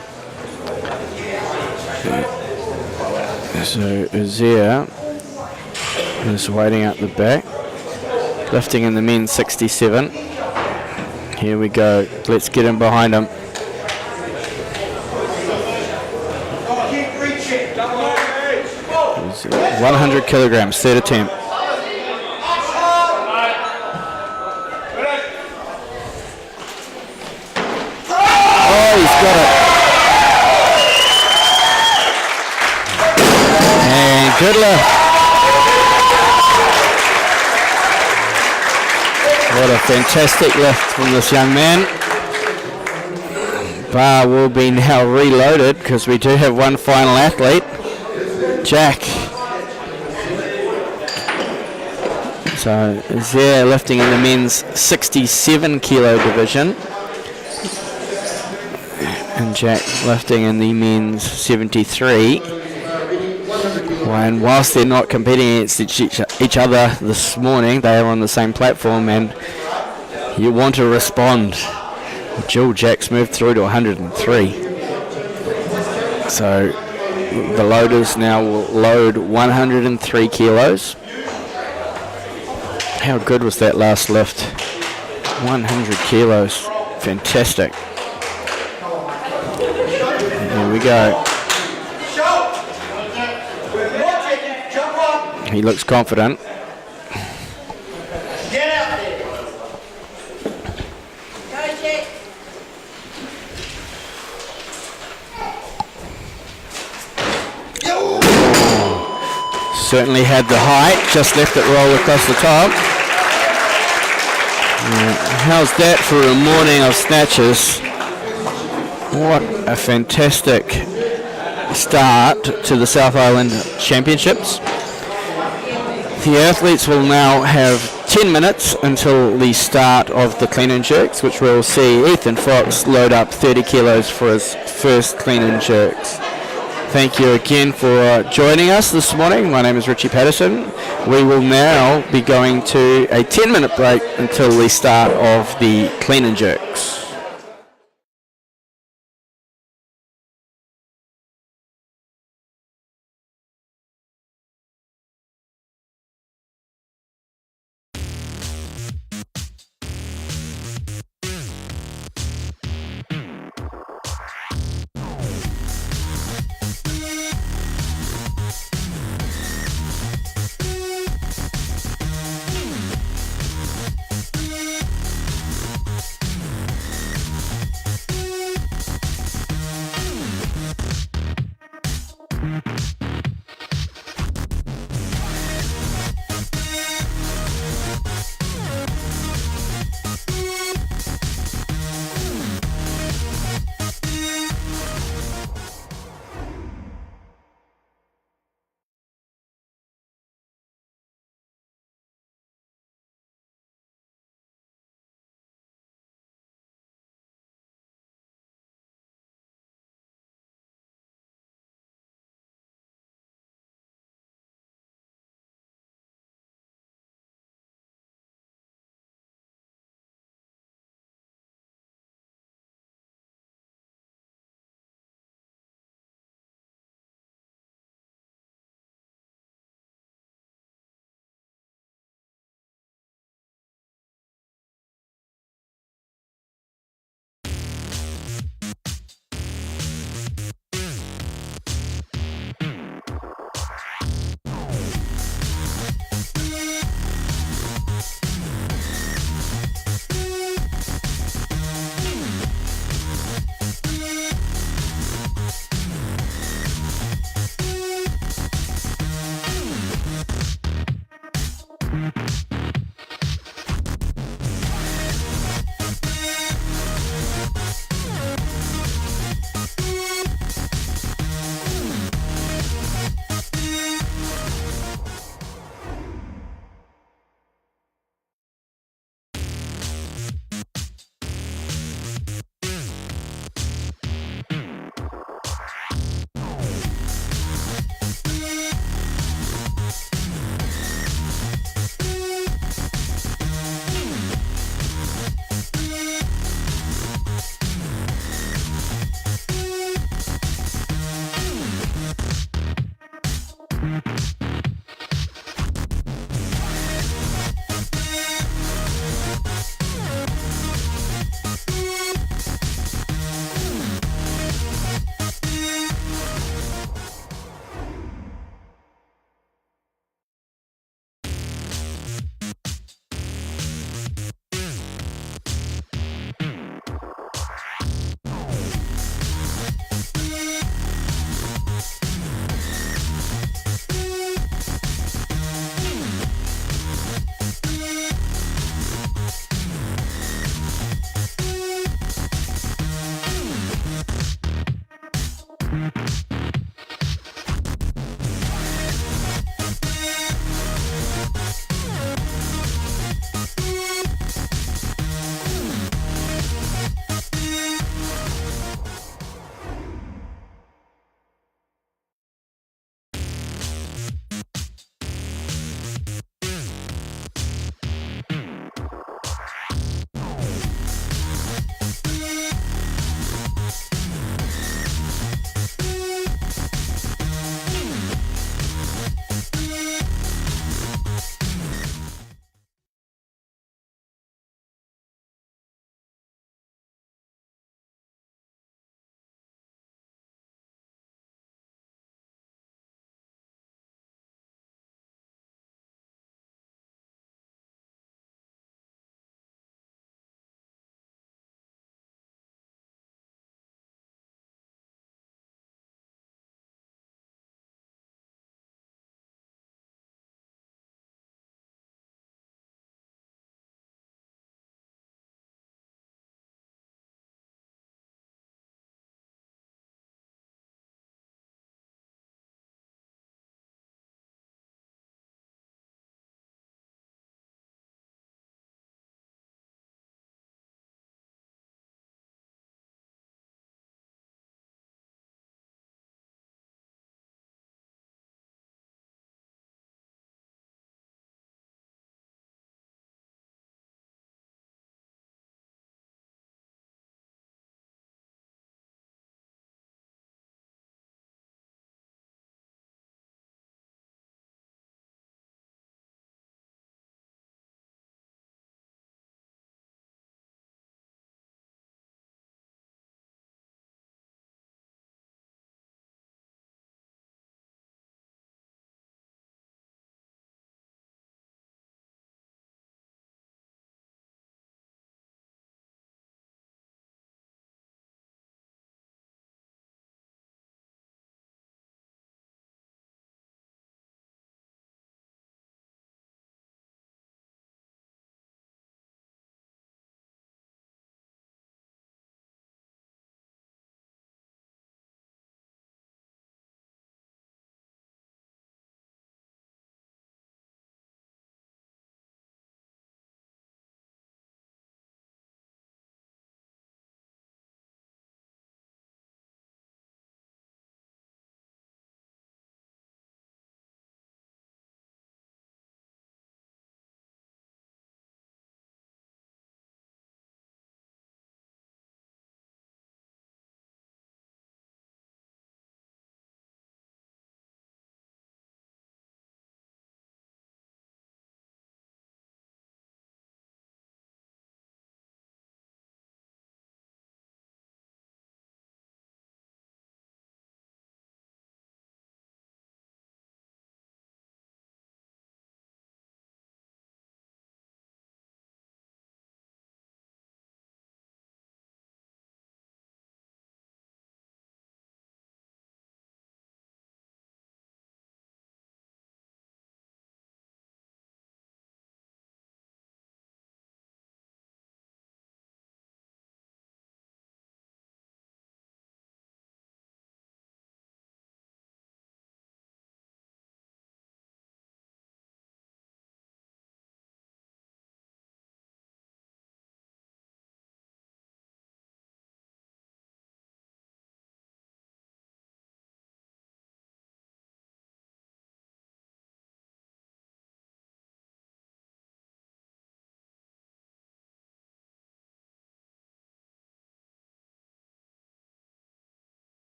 S1: So Azir is waiting out the back, lifting in the men's 67. Here we go, let's get him behind him. 100 kilograms, third attempt. Oh, he's got it. And good lift. What a fantastic lift from this young man. Bar will be now reloaded because we do have one final athlete, Jack. So Azir lifting in the men's 67 kilo division, and Jack lifting in the men's 73. And whilst they're not competing against each other this morning, they are on the same platform, and you want to respond. Jill Jack's moved through to 103. So the loaders now will load 103 kilos. How good was that last lift? 100 kilos. Fantastic. Here we go. He looks confident.
S3: Get out there.
S4: Go, Jack.
S1: Certainly had the height, just left it roll across the top. How's that for a morning of snatches? What a fantastic start to the South Island Championships. The athletes will now have 10 minutes until the start of the clean and jerks, which we'll see Ethan Fox load up 30 kilos for his first clean and jerks. Thank you again for joining us this morning. My name is Richie Patterson. We will now be going to a 10-minute break until the start of the clean and jerks.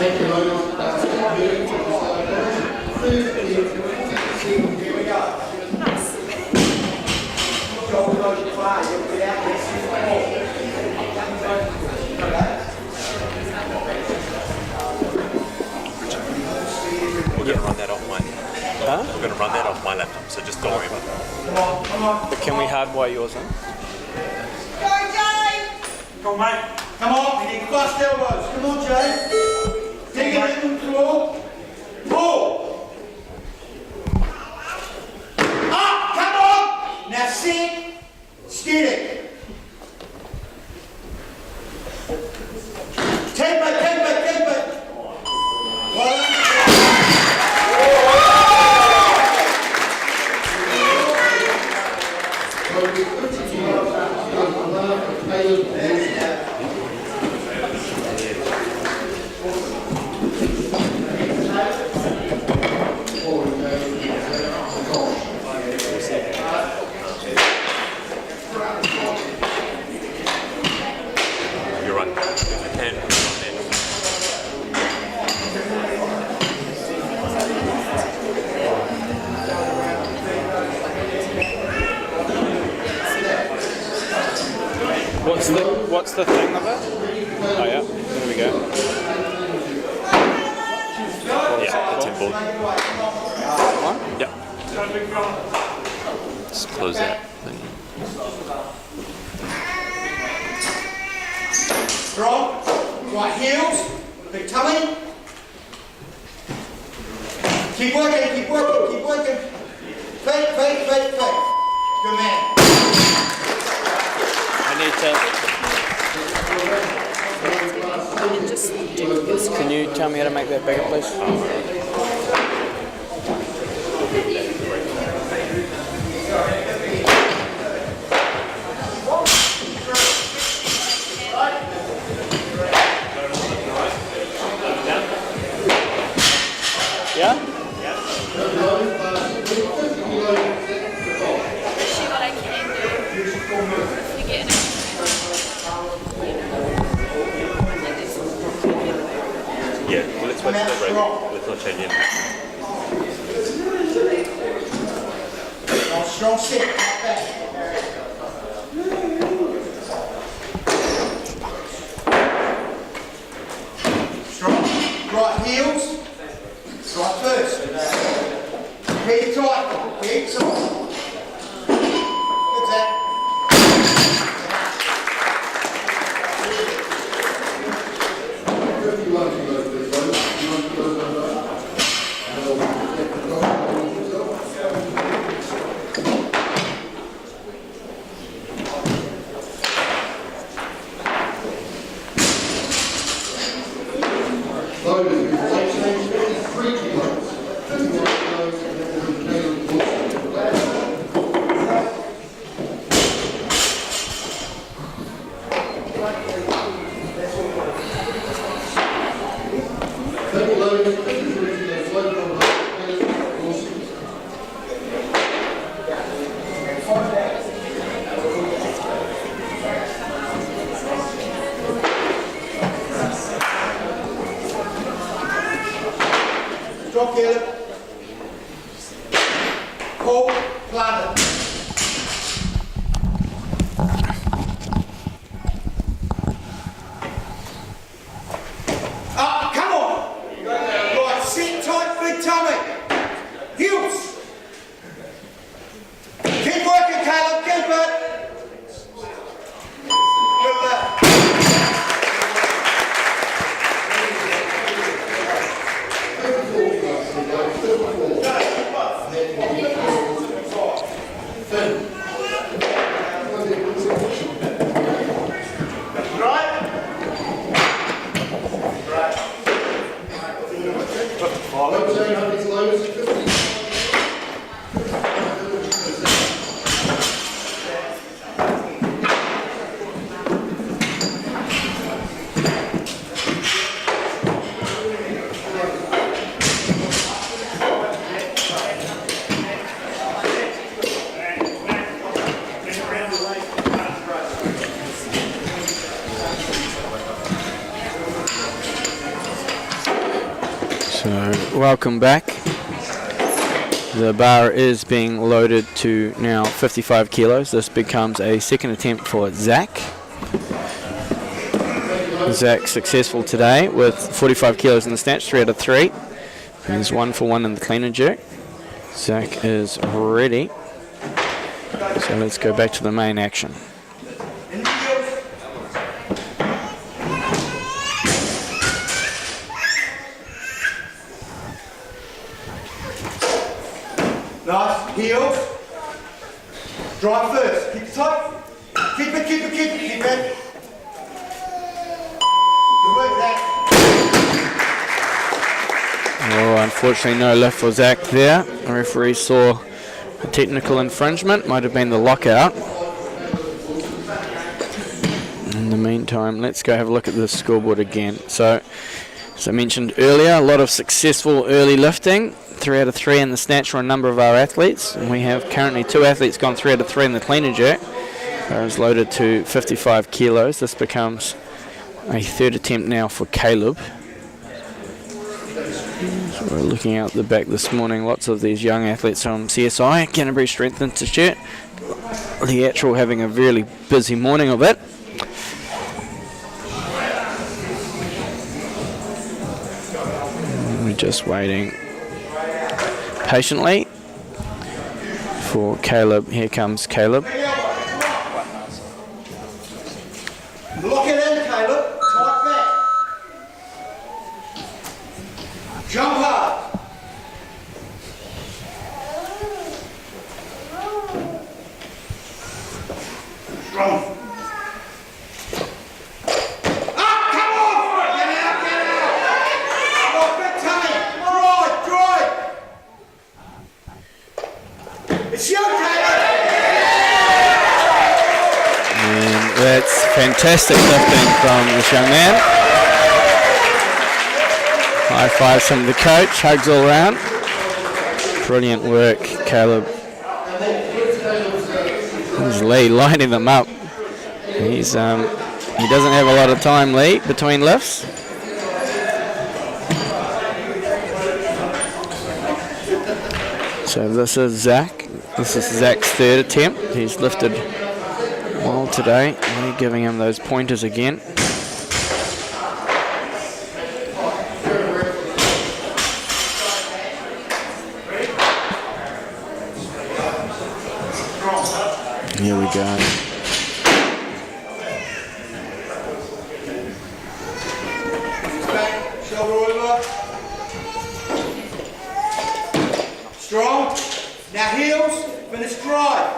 S2: Thank you, ladies.
S3: Here we go. Job goes far, you'll get out there 64.
S5: We're going to run that off mine.
S1: Huh?
S5: We're going to run that off my laptop, so just don't worry about it.
S3: Come on, come on.
S1: But can we hardwire yours in?
S3: Go, Jay! Come on, mate. Come on, we need fast elbows. Come on, Jay. Dig it in the floor. Pull. Up, come on. Now sit. Steady. Keep it. Well,
S5: You run. If you can, run there.
S1: What's the thing of it? Oh yeah, there we go.
S5: Yeah, the 10 ball.
S1: One?
S5: Yeah. Just close that.
S3: strong. Right heels. Big tummy. Keep working. Fake. Good man.
S1: I need to. Can you tell me how to make that bigger, please? Yeah?
S4: See what I can do. If you get an
S5: Yeah, well, let's wait till they're ready. Let's not change it.
S3: Strong sit. Back. Strong. Right heels. Right first. Keep it tight. Good that. Drop Caleb. Pull, plant it. Up, come on. Right, sit tight, big tummy. Heels. Keep working, Caleb, keep it. Good left.
S1: So, welcome back. The bar is being loaded to now 55 kilos. This becomes a second attempt for Zach. Zach successful today with 45 kilos in the snatch, 3 out of 3. He's 1 for 1 in the clean and jerk. Zach is ready. So let's go back to the main action.
S3: Nice, heels. Drive first, keep it tight. Keep it. Good work, Zach.
S1: Oh, unfortunately no lift for Zach there. The referee saw a technical infringement, might have been the lockout. In the meantime, let's go have a look at the scoreboard again. So, as I mentioned earlier, a lot of successful early lifting. 3 out of 3 in the snatch for a number of our athletes. And we have currently 2 athletes gone 3 out of 3 in the clean and jerk. Bar is loaded to 55 kilos. This becomes a third attempt now for Caleb. So we're looking out the back this morning. Lots of these young athletes from CSI, Canterbury Strength Institute. The actual having a really busy morning of it. We're just waiting patiently for Caleb. Here comes Caleb.
S3: Lock it in, Caleb. Tight back. Jump hard. Strong. Come on! Get out! Come on, big tummy. Drive. It's you, Caleb.
S1: And that's fantastic lifting from this young man. High fives from the coach, hugs all around. Brilliant work, Caleb. There's Lee lining them up. He doesn't have a lot of time, Lee, between lifts. So this is Zach. This is Zach's third attempt. He's lifted well today. Lee giving him those pointers again. Here we go.
S3: Shoulder over. Strong. Now heels. Finish drive.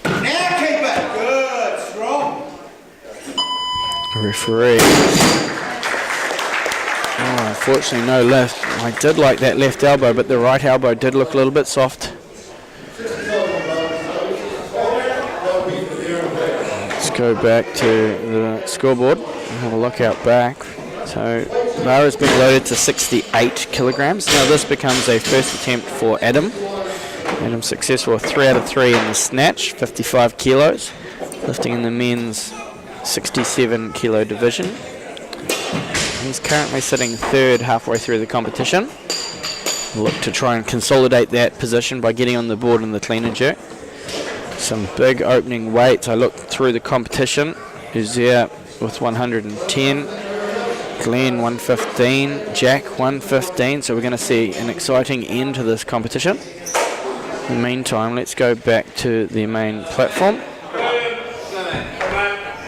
S3: Now keep it. Good. Strong.
S1: Referee. Oh, unfortunately no lift. I did like that left elbow, but the right elbow did look a little bit soft. Let's go back to the scoreboard and have a look out back. So bar has been loaded to 68 kilograms. Now this becomes a first attempt for Adam. Adam successful with 3 out of 3 in the snatch, 55 kilos, lifting in the men's 67 kilo division. He's currently sitting third halfway through the competition. Look to try and consolidate that position by getting on the board in the clean and jerk. Some big opening weights. I looked through the competition. Uzziah with 110, Glenn 115, Jack 115. So we're going to see an exciting end to this competition. In the meantime, let's go back to the main platform.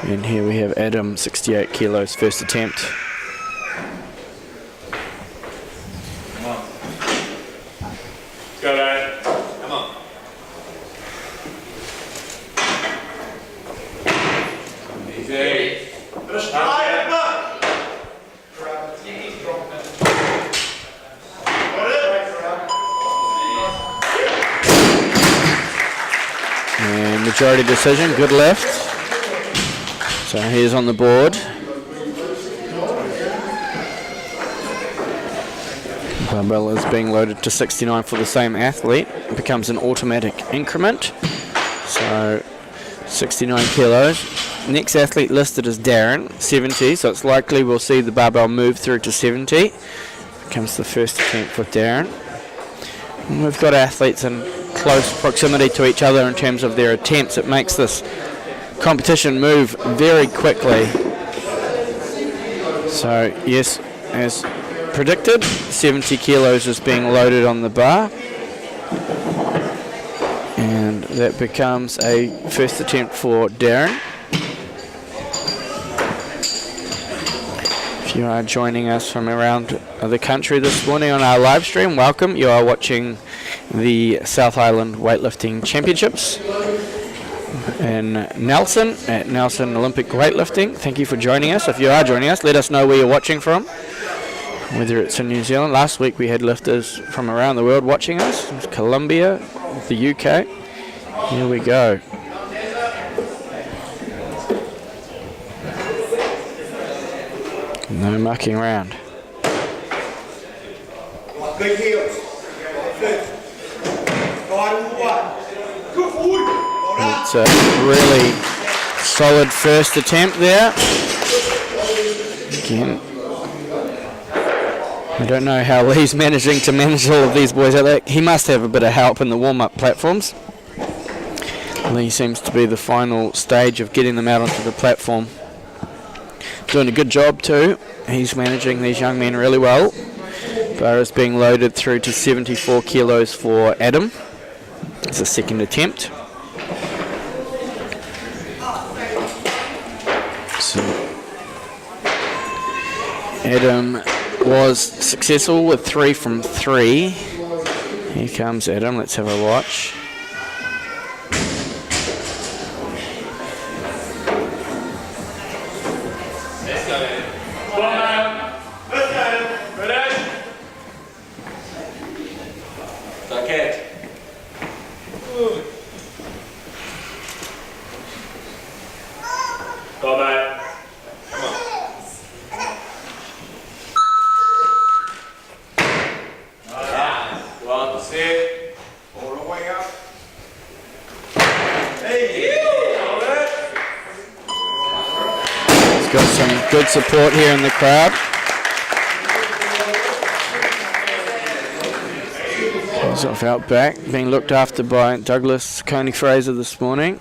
S1: And here we have Adam, 68 kilos, first attempt.
S5: Come on. Let's go, Dad. Come on. Easy.
S3: Finish drive.
S1: And majority decision, good lift. So he's on the board. Barbell is being loaded to 69 for the same athlete. It becomes an automatic increment. So 69 kilos. Next athlete listed is Darren, 70, so it's likely we'll see the barbell move through to 70. Comes the first attempt with Darren. And we've got athletes in close proximity to each other in terms of their attempts. It makes this competition move very quickly. So yes, as predicted, 70 kilos is being loaded on the bar. And that becomes a first attempt for Darren. If you are joining us from around the country this morning on our live stream, welcome. You are watching the South Island Weightlifting Championships in Nelson at Nelson Olympic Weightlifting. Thank you for joining us. If you are joining us, let us know where you're watching from, whether it's in New Zealand. Last week we had lifters from around the world watching us. It was Colombia, the UK. Here we go. No mucking around.
S3: Big heels. Good. Guide all the way. Good forward. Well done.
S1: It's a really solid first attempt there. Again, I don't know how Lee's managing to manage all of these boys out there. He must have a bit of help in the warm-up platforms. Lee seems to be the final stage of getting them out onto the platform. Doing a good job too. He's managing these young men really well. Bar is being loaded through to 74 kilos for Adam. It's a second attempt. So Adam was successful with 3 from 3. Here comes Adam. Let's have a watch. Got some good support here in the crowd. He's off out back, being looked after by Douglas Coney-Fraser this morning.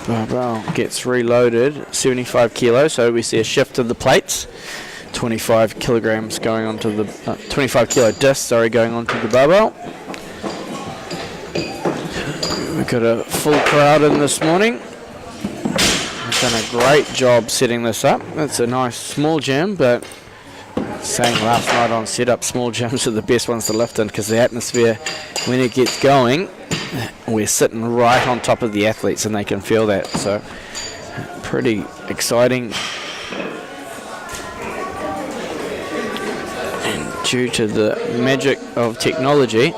S1: Barbell gets reloaded, 75 kilos, so we see a shift of the plates. 25 kilograms going onto the 25 kilo disc, going onto the barbell. We've got a full crowd in this morning. Done a great job setting this up. It's a nice small gym, but saying last night on setup, small gyms are the best ones to lift in because the atmosphere, when it gets going, we're sitting right on top of the athletes and they can feel that. So pretty exciting. And due to the magic of technology,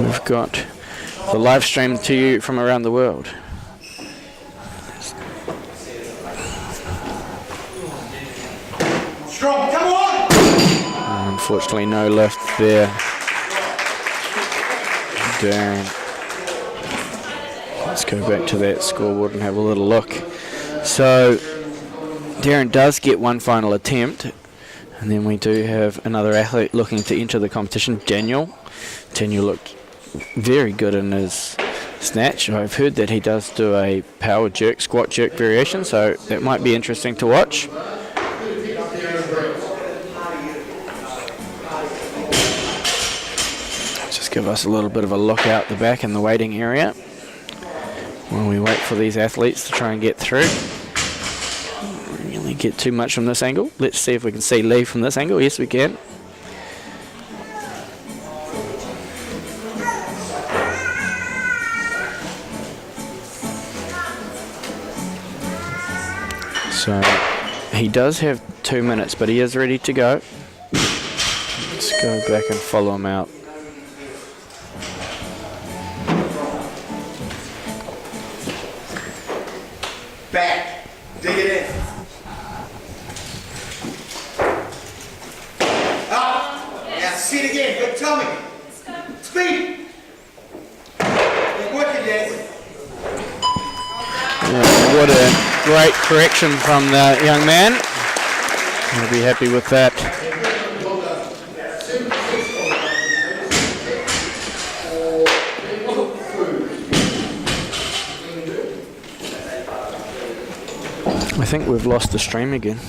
S1: we've got the live stream to you from around the world.
S3: Strong, come on!
S1: Unfortunately, no lift there. Darren. Let's go back to that scoreboard and have a little look. So, Darren does get one final attempt. And then we do have another athlete looking to enter the competition, Daniel. Daniel looked very good in his snatch. I've heard that he does do a power jerk, squat jerk variation, so that might be interesting to watch. Just give us a little bit of a look out the back in the waiting area while we wait for these athletes to try and get through. Don't really get too much from this angle. Let's see if we can see Lee from this angle. Yes, we can. So he does have 2 minutes, but he is ready to go. Let's go back and follow him out.
S3: Back. Dig it in. Up. See it again, but tell me. Speed. Yeah, work it, Dad.
S1: Yeah, what a great correction from the young man. I'll be happy with that. I think we've lost the stream again.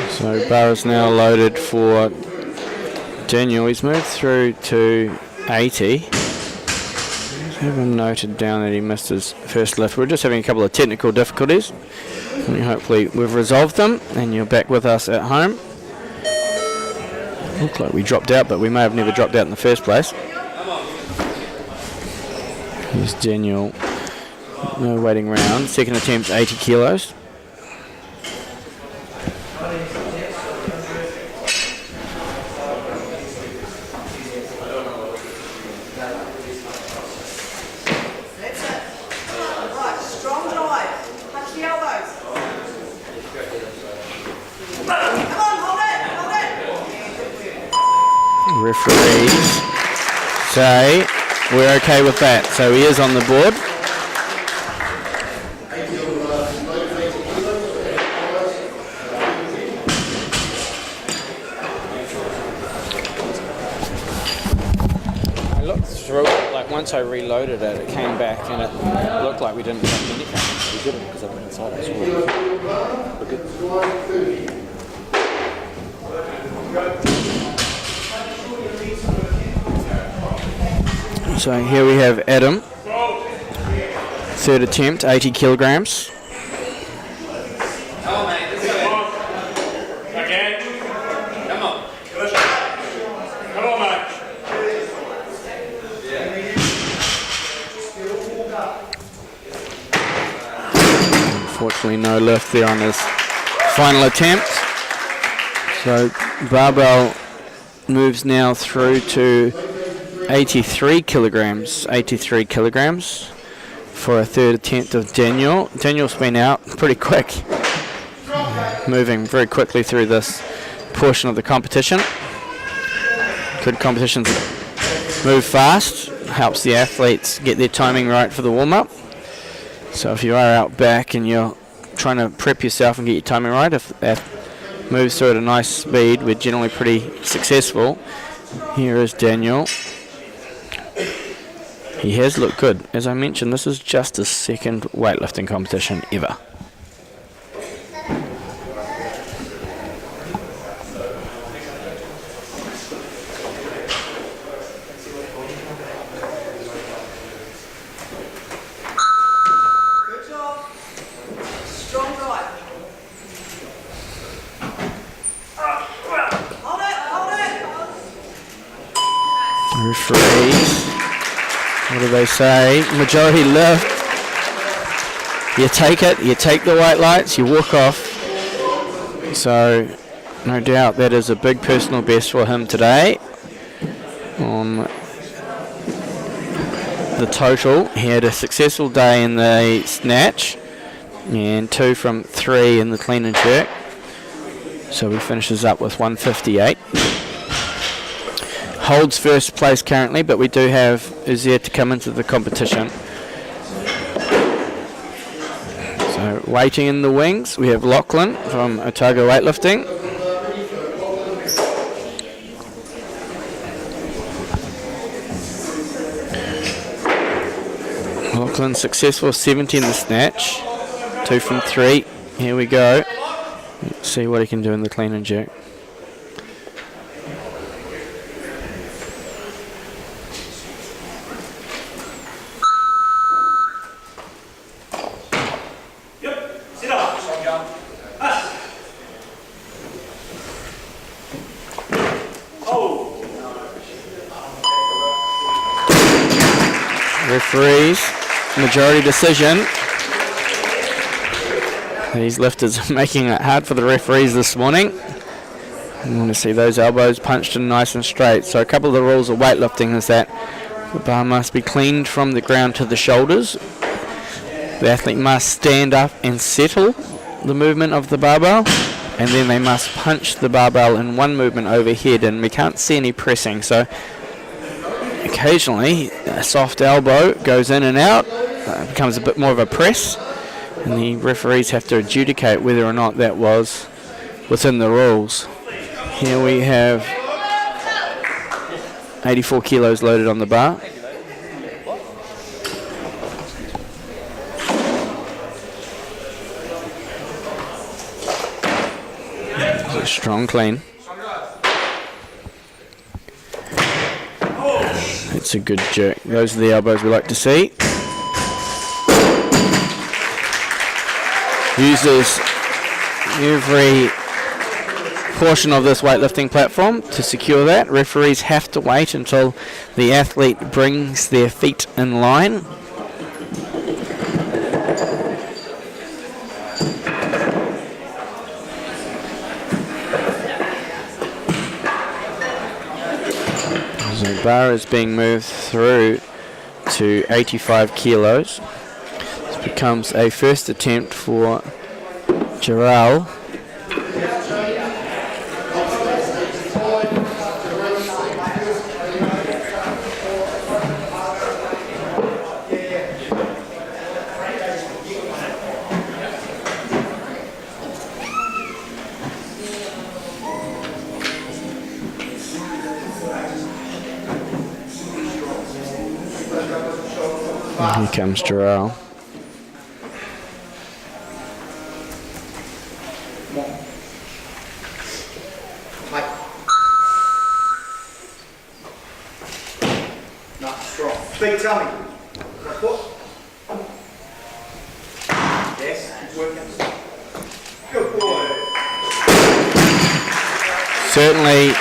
S1: So bar is now loaded for Daniel. He's moved through to 80. Just haven't noted down that he missed his first lift. We're just having a couple of technical difficulties. And hopefully we've resolved them and you're back with us at home. Looked like we dropped out, but we may have never dropped out in the first place. Here's Daniel. No waiting round. Second attempt, 80 kilos. Referees say we're okay with that, so he is on the board. I looked through it, like once I reloaded it, it came back and it looked like we didn't take anything. We didn't because I went inside. We're good. So here we have Adam, third attempt, 80 kilograms.
S3: Come on, mate. This way. Again. Come on. Come on, mate.
S1: Unfortunately, no lift there on his final attempt. So barbell moves now through to 83 kilograms for a third attempt of Daniel. Daniel's been out pretty quick, moving very quickly through this portion of the competition. Good competitions move fast, helps the athletes get their timing right for the warm-up. So if you are out back and you're trying to prep yourself and get your timing right, if that moves through at a nice speed, we're generally pretty successful. Here is Daniel. He has looked good. As I mentioned, this is just his second weightlifting competition ever. What do they say? Majority lift. You take it, you take the white lights, you walk off. So, no doubt that is a big personal best for him today. On the total, he had a successful day in the snatch and 2 from 3 in the clean and jerk. So he finishes up with 158. Holds first place currently, but we do have Uzier to come into the competition. So waiting in the wings, we have Lachlan from Otago Weightlifting. Lachlan successful, 70 in the snatch, 2 from 3. Here we go. Let's see what he can do in the clean and jerk. Referees, majority decision. These lifters are making it hard for the referees this morning. You want to see those elbows punched in nice and straight. So a couple of the rules of weightlifting is that the bar must be cleaned from the ground to the shoulders. The athlete must stand up and settle the movement of the barbell, and then they must punch the barbell in one movement overhead, and we can't see any pressing. So occasionally a soft elbow goes in and out, becomes a bit more of a press, and the referees have to adjudicate whether or not that was within the rules. Here we have 84 kilos loaded on the bar. A strong clean. It's a good jerk. Those are the elbows we like to see. Uses every portion of this weightlifting platform to secure that. Referees have to wait until the athlete brings their feet in line. The bar is being moved through to 85 kilos. This becomes a first attempt for Gerald. Here comes Gerald.
S3: Nice, strong. Big tummy. Foot. Yes, it's working. Good boy.
S1: Certainly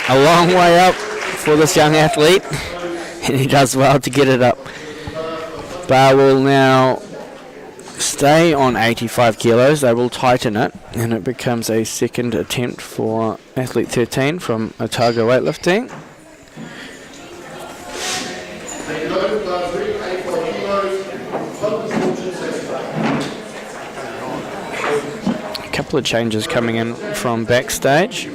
S1: a long way up for this young athlete, and he does well to get it up. Bar will now stay on 85 kilos. They will tighten it, and it becomes a second attempt for athlete 13 from Otago Weightlifting. A couple of changes coming in from backstage.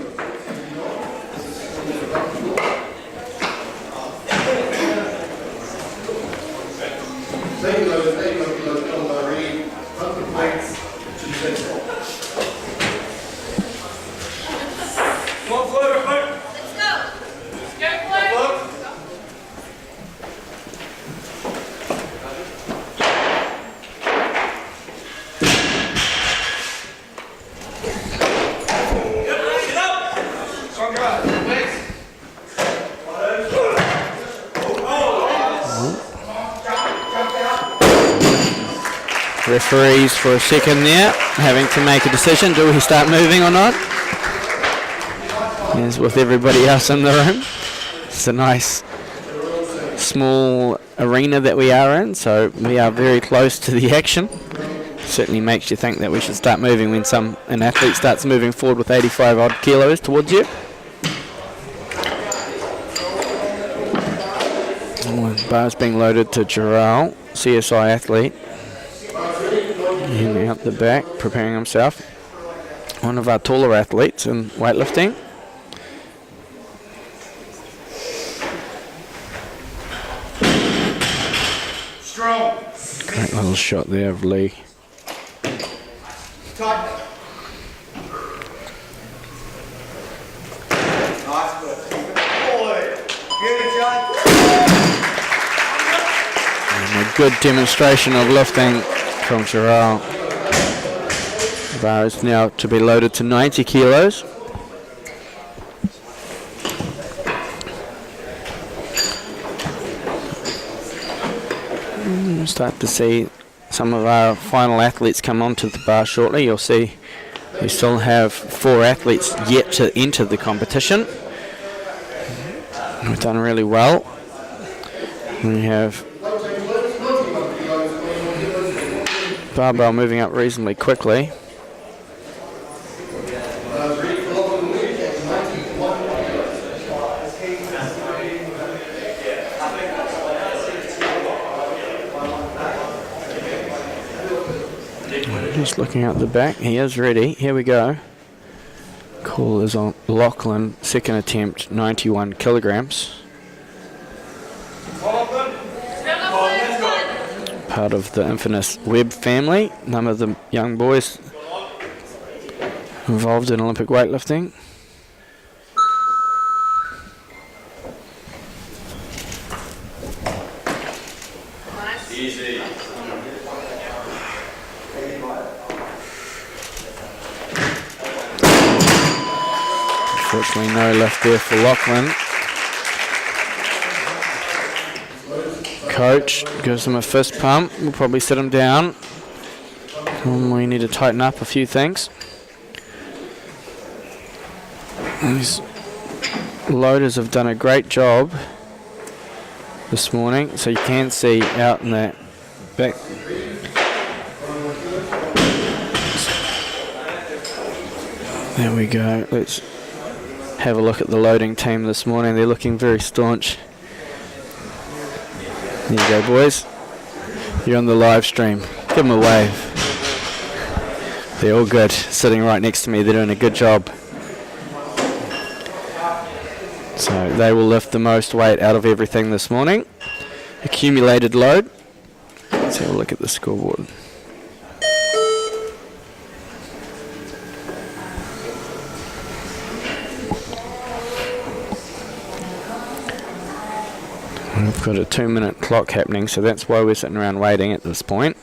S1: Referees for a second there, having to make a decision. Do we start moving or not? As with everybody else in the room. It's a nice small arena that we are in, so we are very close to the action. Certainly makes you think that we should start moving when an athlete starts moving forward with 85 odd kilos towards you. Bar's being loaded to Gerald, CSI athlete. And out the back, preparing himself. One of our taller athletes in weightlifting.
S3: Strong.
S1: Great little shot there of Lee.
S3: Tight. Nice work. Boy. Get it, Jay.
S1: And a good demonstration of lifting from Gerald. Bar is now to be loaded to 90 kilos. We'll start to see some of our final athletes come onto the bar shortly. You'll see we still have 4 athletes yet to enter the competition. We've done really well. We have barbell moving up reasonably quickly. Just looking out the back, he is ready. Here we go. Call is on Lachlan, second attempt, 91 kilograms. Part of the infamous Webb family. None of the young boys involved in Olympic weightlifting.
S5: Easy.
S1: Unfortunately, no lift there for Lachlan. Coach gives him a fist pump. We'll probably sit him down. We need to tighten up a few things. These loaders have done a great job this morning, so you can see out in that back. There we go. Let's have a look at the loading team this morning. They're looking very staunch. There you go, boys. You're on the live stream. Give them a wave. They're all good. Sitting right next to me. They're doing a good job. So they will lift the most weight out of everything this morning. Accumulated load. Let's have a look at the scoreboard. We've got a 2-minute clock happening, so that's why we're sitting around waiting at this point.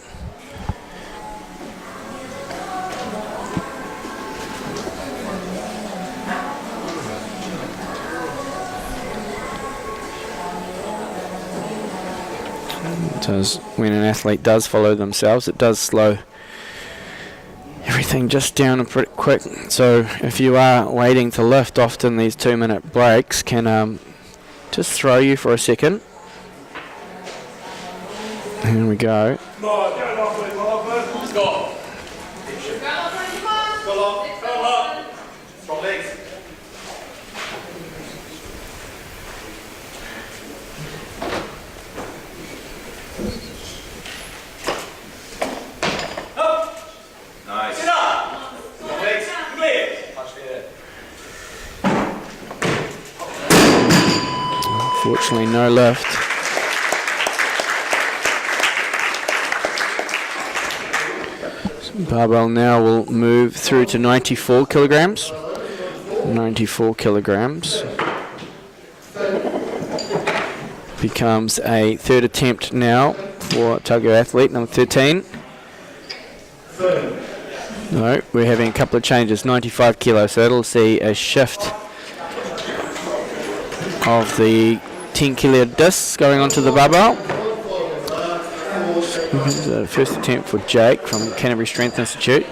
S1: When an athlete does follow themselves, it does slow everything just down a pretty quick. So if you are waiting to lift, often these 2-minute breaks can just throw you for a second. Here we go. Unfortunately, no lift. Barbell now will move through to 94 kilograms. 94 kilograms. Becomes a third attempt now for Otago athlete number 13. No, we're having a couple of changes. 95 kilos, so it'll see a shift of the 10 kilo discs going onto the barbell. The first attempt for Jake from Canterbury Strength Institute.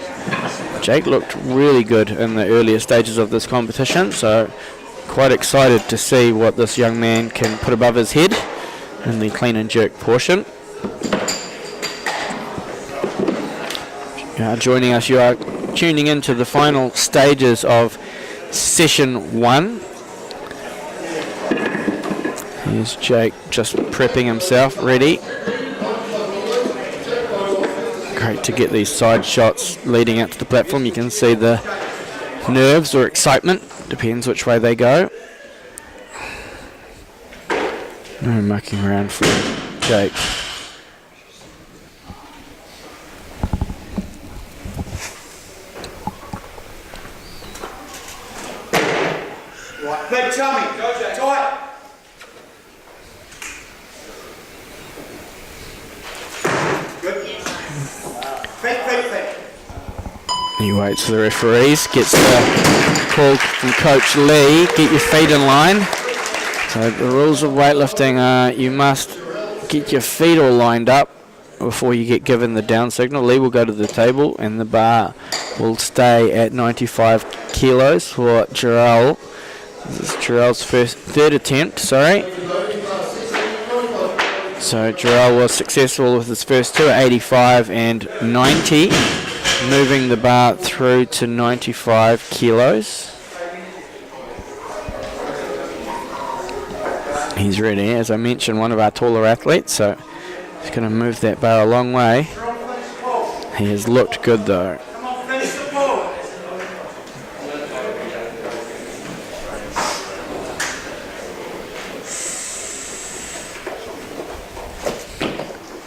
S1: Jake looked really good in the earlier stages of this competition, so quite excited to see what this young man can put above his head. in the clean and jerk portion. Joining us, you are tuning into the final stages of session 1. Here's Jake just prepping himself, ready. Great to get these side shots leading out to the platform. You can see the nerves or excitement, depends which way they go. No mucking around for Jake.
S3: Right, big tummy, tight. Good. Feet.
S1: He waits for the referees, gets the call from Coach Lee, get your feet in line. So the rules of weightlifting are you must get your feet all lined up before you get given the down signal. Lee will go to the table and the bar will stay at 95 kilos for Jarrell. This is Jarrell's third attempt. So Jarrell was successful with his first two at 85 and 90, moving the bar through to 95 kilos. He's ready, as I mentioned, one of our taller athletes, so he's going to move that bar a long way. He has looked good though.
S3: Come on, finish the ball.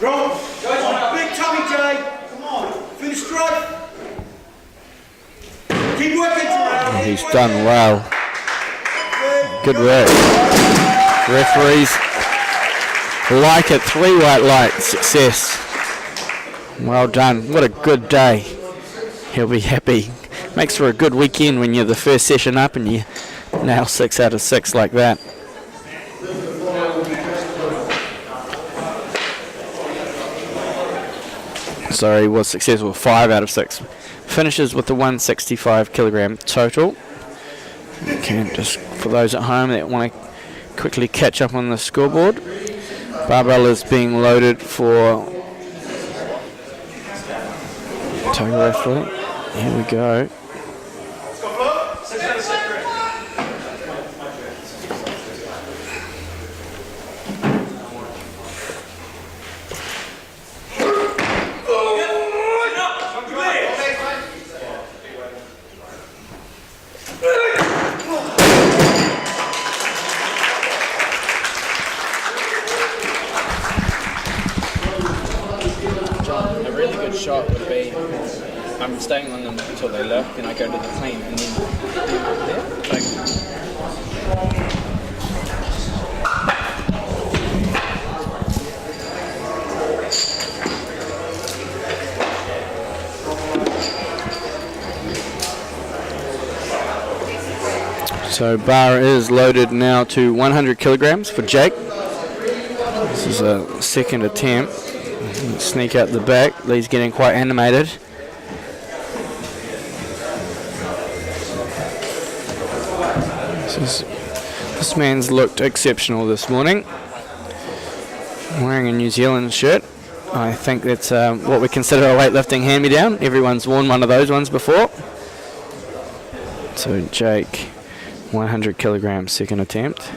S3: Wrong. Big tummy, Jay. Come on, finish straight. Keep working, Jarrell.
S1: He's done well. Good work. Referees like it. 3 white lights. Success. Well done. What a good day. He'll be happy. Makes for a good weekend when you're the first session up and you nail 6 out of 6 like that. Sorry, was successful. 5 out of 6. Finishes with the 165 kilogram total. Okay, just for those at home that want to quickly catch up on the scoreboard, barbell is being loaded for Tiger athlete. Here we go. A really good shot would be I'm staying on them until they look, then I go to the clean and then So bar is loaded now to 100 kilograms for Jake. This is a second attempt. Sneak out the back. Lee's getting quite animated. This man's looked exceptional this morning. Wearing a New Zealand shirt. I think that's what we consider a weightlifting hand-me-down. Everyone's worn one of those ones before. So Jake, 100 kilograms, second attempt.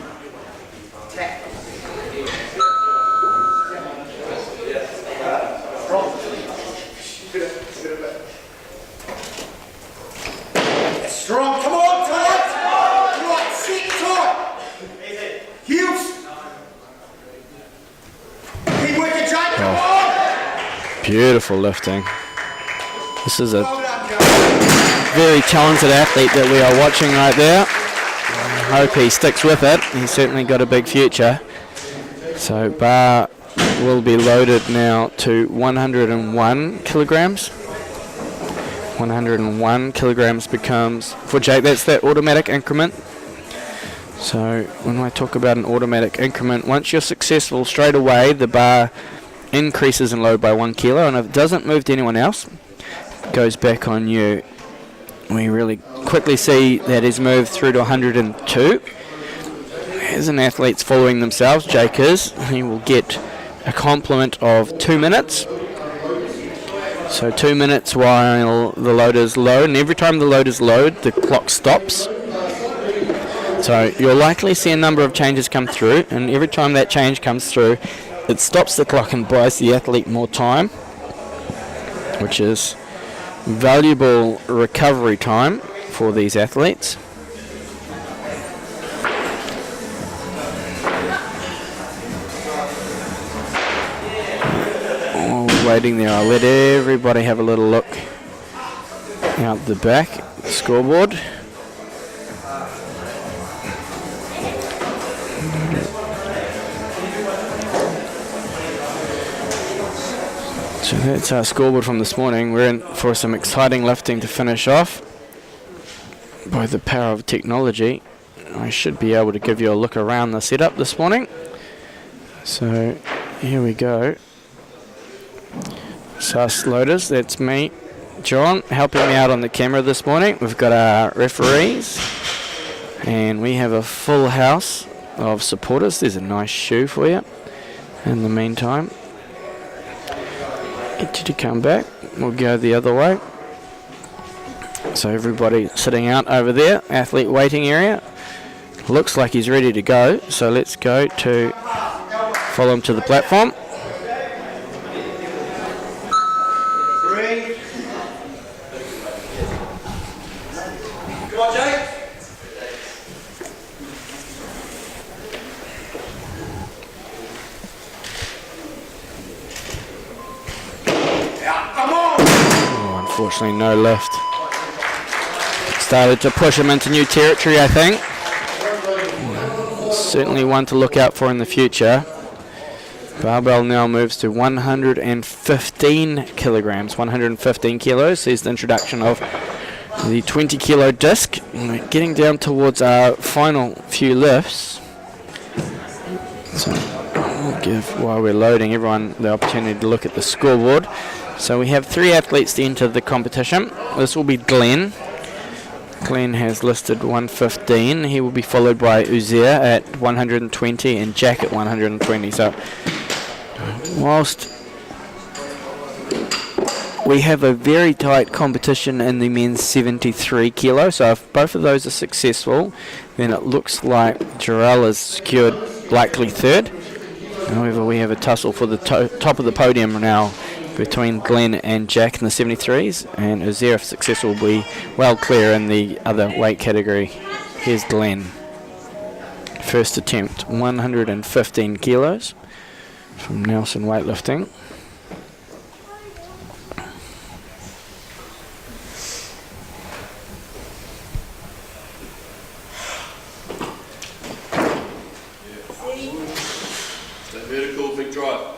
S3: Strong, come on, tight. Right, sit tight. Heels. Keep working, Jake, come on.
S1: Beautiful lifting. This is a
S3: Well done, Jake.
S1: very talented athlete that we are watching right there. I hope he sticks with it. He's certainly got a big future. So bar will be loaded now to 101 kilograms. 101 kilograms becomes, for Jake, that's that automatic increment. So when I talk about an automatic increment, once you're successful straight away, the bar increases in load by 1 kilo, and if it doesn't move to anyone else, it goes back on you. We really quickly see that he's moved through to 102. as an athlete's following themselves, Jake is, he will get a complement of 2 minutes. So 2 minutes while the load is low, and every time the load is low, the clock stops. So you'll likely see a number of changes come through, and every time that change comes through, it stops the clock and buys the athlete more time, which is valuable recovery time for these athletes. Waiting there, I'll let everybody have a little look out the back scoreboard. So that's our scoreboard from this morning. We're in for some exciting lifting to finish off. By the power of technology, I should be able to give you a look around the setup this morning. So here we go. Sus loaders, that's me, John, helping me out on the camera this morning. We've got our referees, and we have a full house of supporters. There's a nice shoe for you. In the meantime, get you to come back. We'll go the other way. So everybody sitting out over there, athlete waiting area. Looks like he's ready to go. So let's go to follow him to the platform. Unfortunately, no lift. Started to push him into new territory, I think. Certainly one to look out for in the future. Barbell now moves to 115 kilograms, 115 kilos. There's the introduction of the 20 kilo disc. We're getting down towards our final few lifts. So I'll give, while we're loading, everyone the opportunity to look at the scoreboard. So we have 3 athletes to enter the competition. This will be Glenn. Glenn has listed 115. He will be followed by Uzair at 120 and Jack at 120. So whilst we have a very tight competition in the men's 73 kilo, so if both of those are successful, then it looks like Jarrell has secured likely third. However, we have a tussle for the top of the podium now between Glenn and Jack in the 73s, and Uzair, if successful, will be well clear in the other weight category. Here's Glenn. First attempt, 115 kilos from Nelson Weightlifting.
S5: Stay vertical, big drive.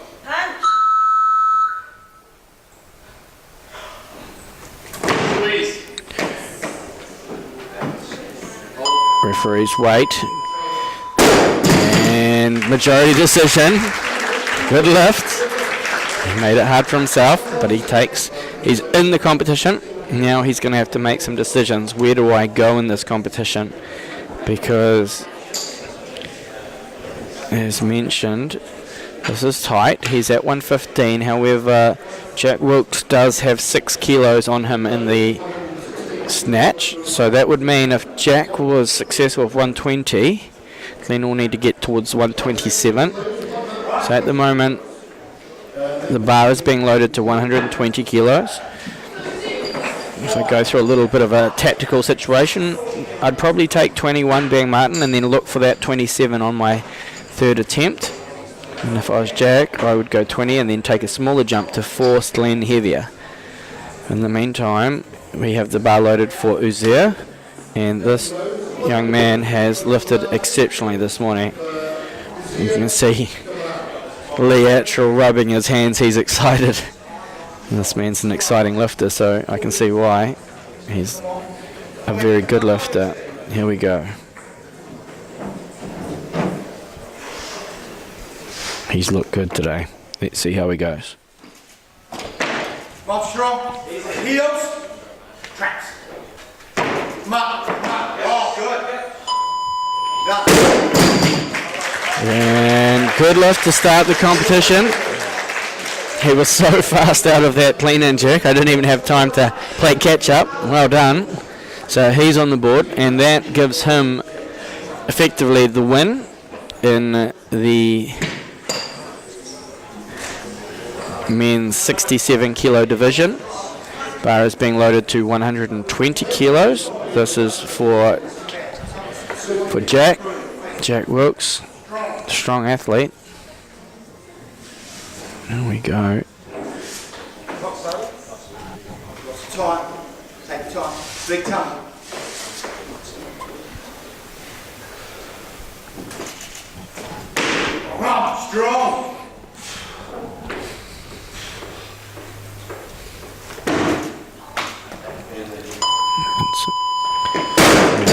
S1: Referee's wait, and majority decision. Good lift. He made it hard for himself, but he's in the competition. Now he's going to have to make some decisions. Where do I go in this competition? Because, as mentioned, this is tight. He's at 115. However, Jack Wilkes does have 6 kilos on him in the snatch, so that would mean if Jack was successful with 120, Glenn will need to get towards 127. So at the moment, the bar is being loaded to 120 kilos. If I go through a little bit of a tactical situation, I'd probably take 21 being Martin and then look for that 27 on my third attempt. And if I was Jack, I would go 20 and then take a smaller jump to force Glenn heavier. In the meantime, we have the bar loaded for Uzair, and this young man has lifted exceptionally this morning. You can see Lee Atchell rubbing his hands. He's excited. And this man's an exciting lifter, so I can see why. He's a very good lifter. Here we go. He's looked good today. Let's see how he goes.
S3: Bob strong. Heels. Traps. Come up. Oh, good. Yeah.
S1: And good lift to start the competition. He was so fast out of that clean and jerk, I didn't even have time to play catch up. Well done. So he's on the board, and that gives him effectively the win in the men's 67 kilo division. Bar is being loaded to 120 kilos. This is for Jack Wilkes, strong athlete. There we go.
S3: Time. Take your time. Big time. Strong.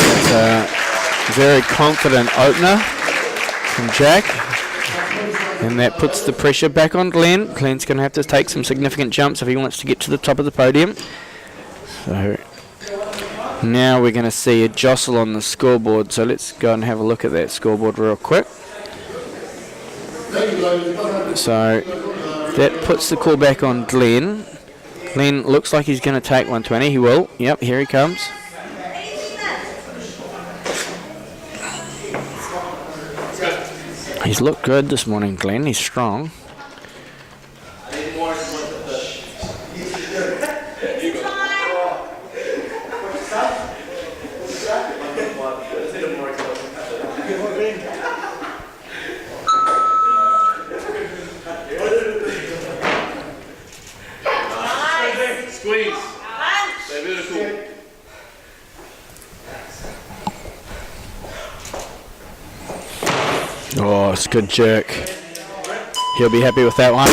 S1: It's a very confident opener from Jack, and that puts the pressure back on Glenn. Glenn's going to have to take some significant jumps if he wants to get to the top of the podium. So now we're going to see a jostle on the scoreboard, so let's go and have a look at that scoreboard real quick. So that puts the call back on Glenn. Glenn looks like he's going to take 120. He will. Yep, here he comes. He's looked good this morning, Glenn. He's strong.
S3: Squeeze. Stay beautiful.
S1: Oh, it's a good jerk. He'll be happy with that one.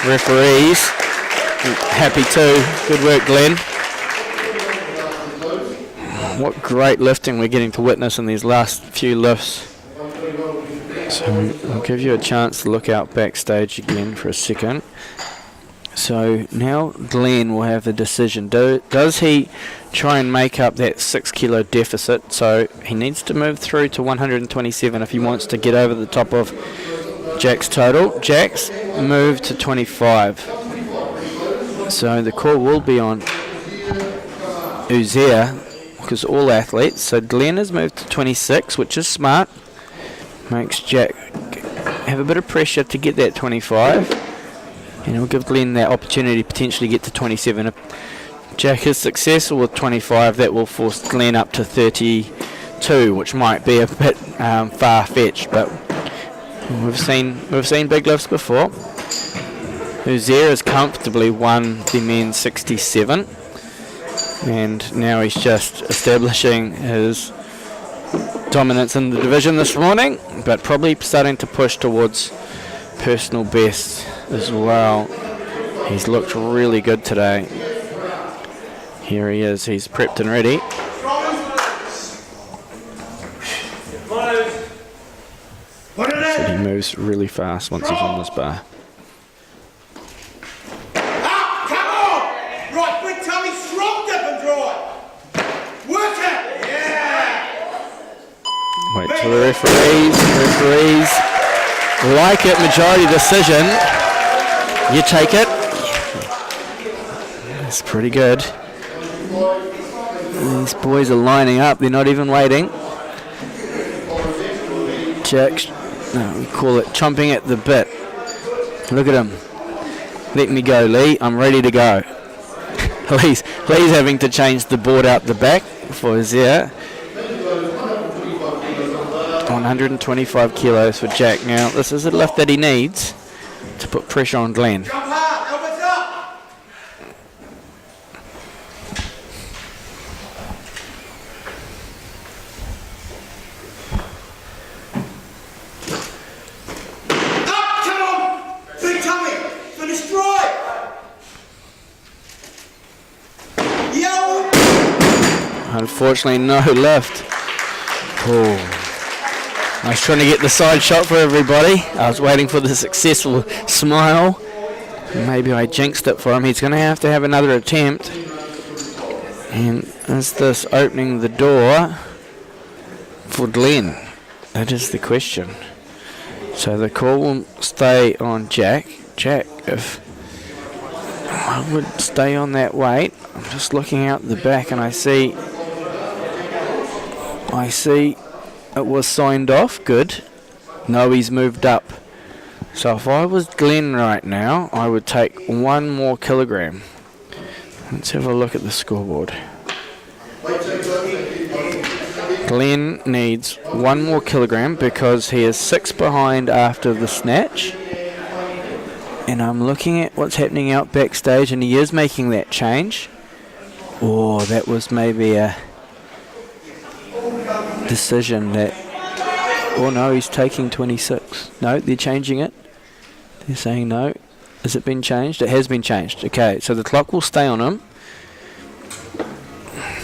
S1: Referees, happy too. Good work, Glenn. What great lifting we're getting to witness in these last few lifts. So I'll give you a chance to look out backstage again for a second. So now Glenn will have the decision. Does he try and make up that 6 kilo deficit? So he needs to move through to 127 if he wants to get over the top of Jack's total. Jack's moved to 25. So the call will be on Uziah, because all athletes. So Glenn has moved to 26, which is smart. Makes Jack have a bit of pressure to get that 25. And it'll give Glenn that opportunity to potentially get to 27. If Jack is successful with 25, that will force Glenn up to 32, which might be a bit far-fetched, but we've seen big lifts before. Uziah has comfortably won the men's 67, and now he's just establishing his dominance in the division this morning, but probably starting to push towards personal best as well. He's looked really good today. Here he is, he's prepped and ready. So he moves really fast once he's on this bar.
S3: Up, come on! Right, big tummy, strong dip and drive. Work it! Yeah!
S1: Wait till the referees like it, majority decision. You take it. That's pretty good. These boys are lining up, they're not even waiting. Jack, we call it chomping at the bit. Look at him. Let me go, Lee. I'm ready to go. Lee's having to change the board out the back for Uziah. 125 kilos for Jack. Now, this is a lift that he needs to put pressure on Glenn.
S3: Jump hard, elbows up! Up, come on! Big tummy, finish stride! Yo!
S1: Unfortunately, no lift. Oh. I was trying to get the side shot for everybody. I was waiting for the successful smile. Maybe I jinxed it for him. He's going to have another attempt. And is this opening the door for Glenn? That is the question. So the call will stay on Jack. Jack, if I would stay on that weight, I'm just looking out the back and I see it was signed off. Good. No, he's moved up. So if I was Glenn right now, I would take 1 more kilogram. Let's have a look at the scoreboard. Glenn needs 1 more kilogram because he is 6 behind after the snatch. And I'm looking at what's happening out backstage, and he is making that change. Oh, that was maybe a decision that... Oh no, he's taking 26. No, they're changing it. They're saying no. Has it been changed? It has been changed. Okay, so the clock will stay on him.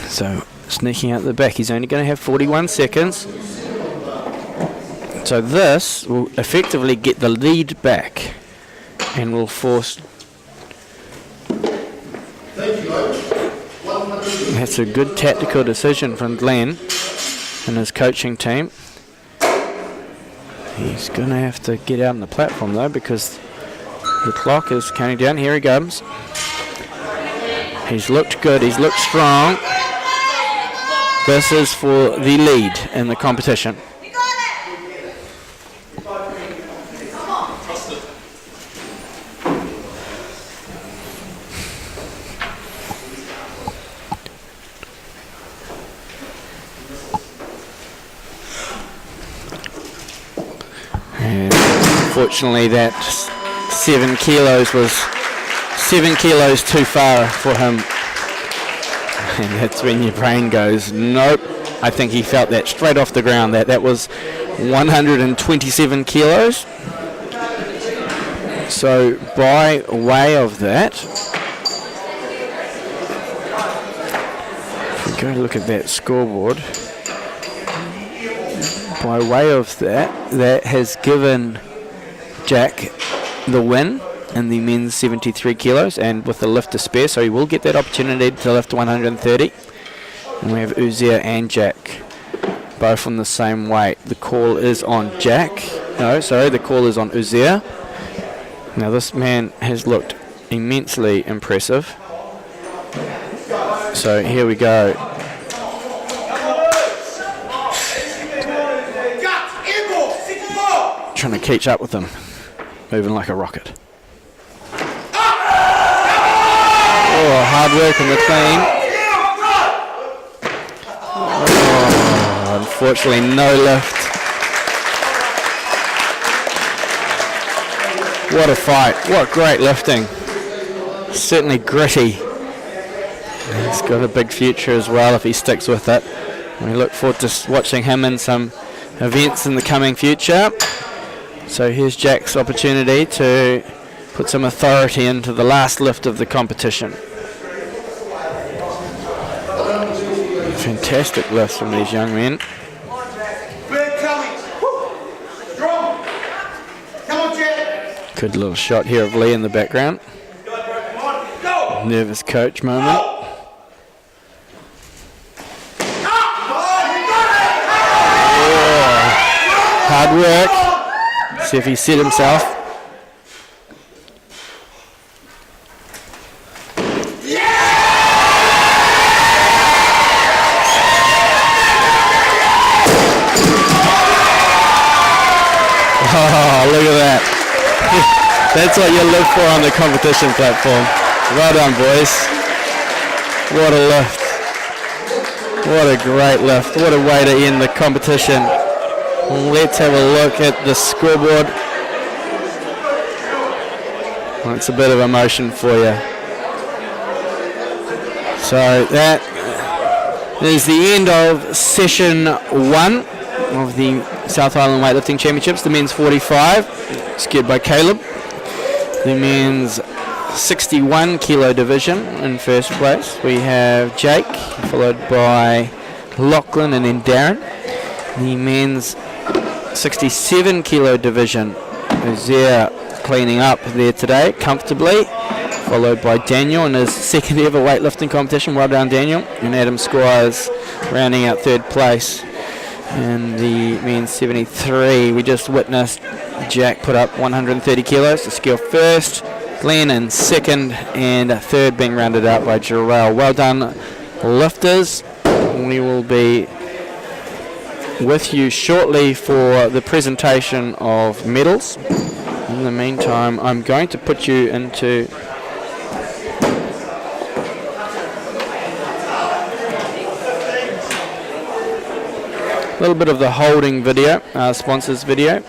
S1: So, sneaking out the back. He's only going to have 41 seconds. So this will effectively get the lead back and will force... That's a good tactical decision from Glenn and his coaching team. He's going to have to get out on the platform though, because the clock is counting down. Here he comes. He's looked good. He's looked strong. This is for the lead in the competition. And unfortunately that 7 kilos was 7 kilos too far for him. And that's when your brain goes, nope. I think he felt that straight off the ground. That was 127 kilos. So by way of that, if we go look at that scoreboard, by way of that has given Jack the win in the men's 73 kilos and with the lift to spare, so he will get that opportunity to lift 130. And we have Uzier and Jack both on the same weight. The call is on Jack. No, sorry, the call is on Uzier. Now this man has looked immensely impressive. So here we go. Trying to catch up with him. Moving like a rocket. Oh, hard work on the clean. Oh, unfortunately, no lift. What a fight. What great lifting. Certainly gritty. He's got a big future as well if he sticks with it. We look forward to watching him in some events in the coming future. So here's Jack's opportunity to put some authority into the last lift of the competition. Fantastic lifts from these young men. Good little shot here of Lee in the background. Nervous coach moment. Oh, hard work. See if he set himself. Oh, look at that. That's what you live for on the competition platform. Well done, boys. What a lift. What a great lift. What a way to end the competition. Let's have a look at the scoreboard. Well, it's a bit of emotion for you. So that is the end of session 1 of the South Island Weightlifting Championships, the men's 45, skied by Caleb. The men's 61 kilo division in first place. We have Jake, followed by Lachlan and then Darren. The men's 67 kilo division is there cleaning up there today comfortably, followed by Daniel in his second ever weightlifting competition. Well done, Daniel. And Adam Squires rounding out third place in the men's 73. We just witnessed Jack put up 130 kilos to secure first. Glenn in second, and third being rounded out by Jarrell. Well done, lifters. We will be with you shortly for the presentation of medals. In the meantime, I'm going to put you into a little bit of the holding video, sponsors video.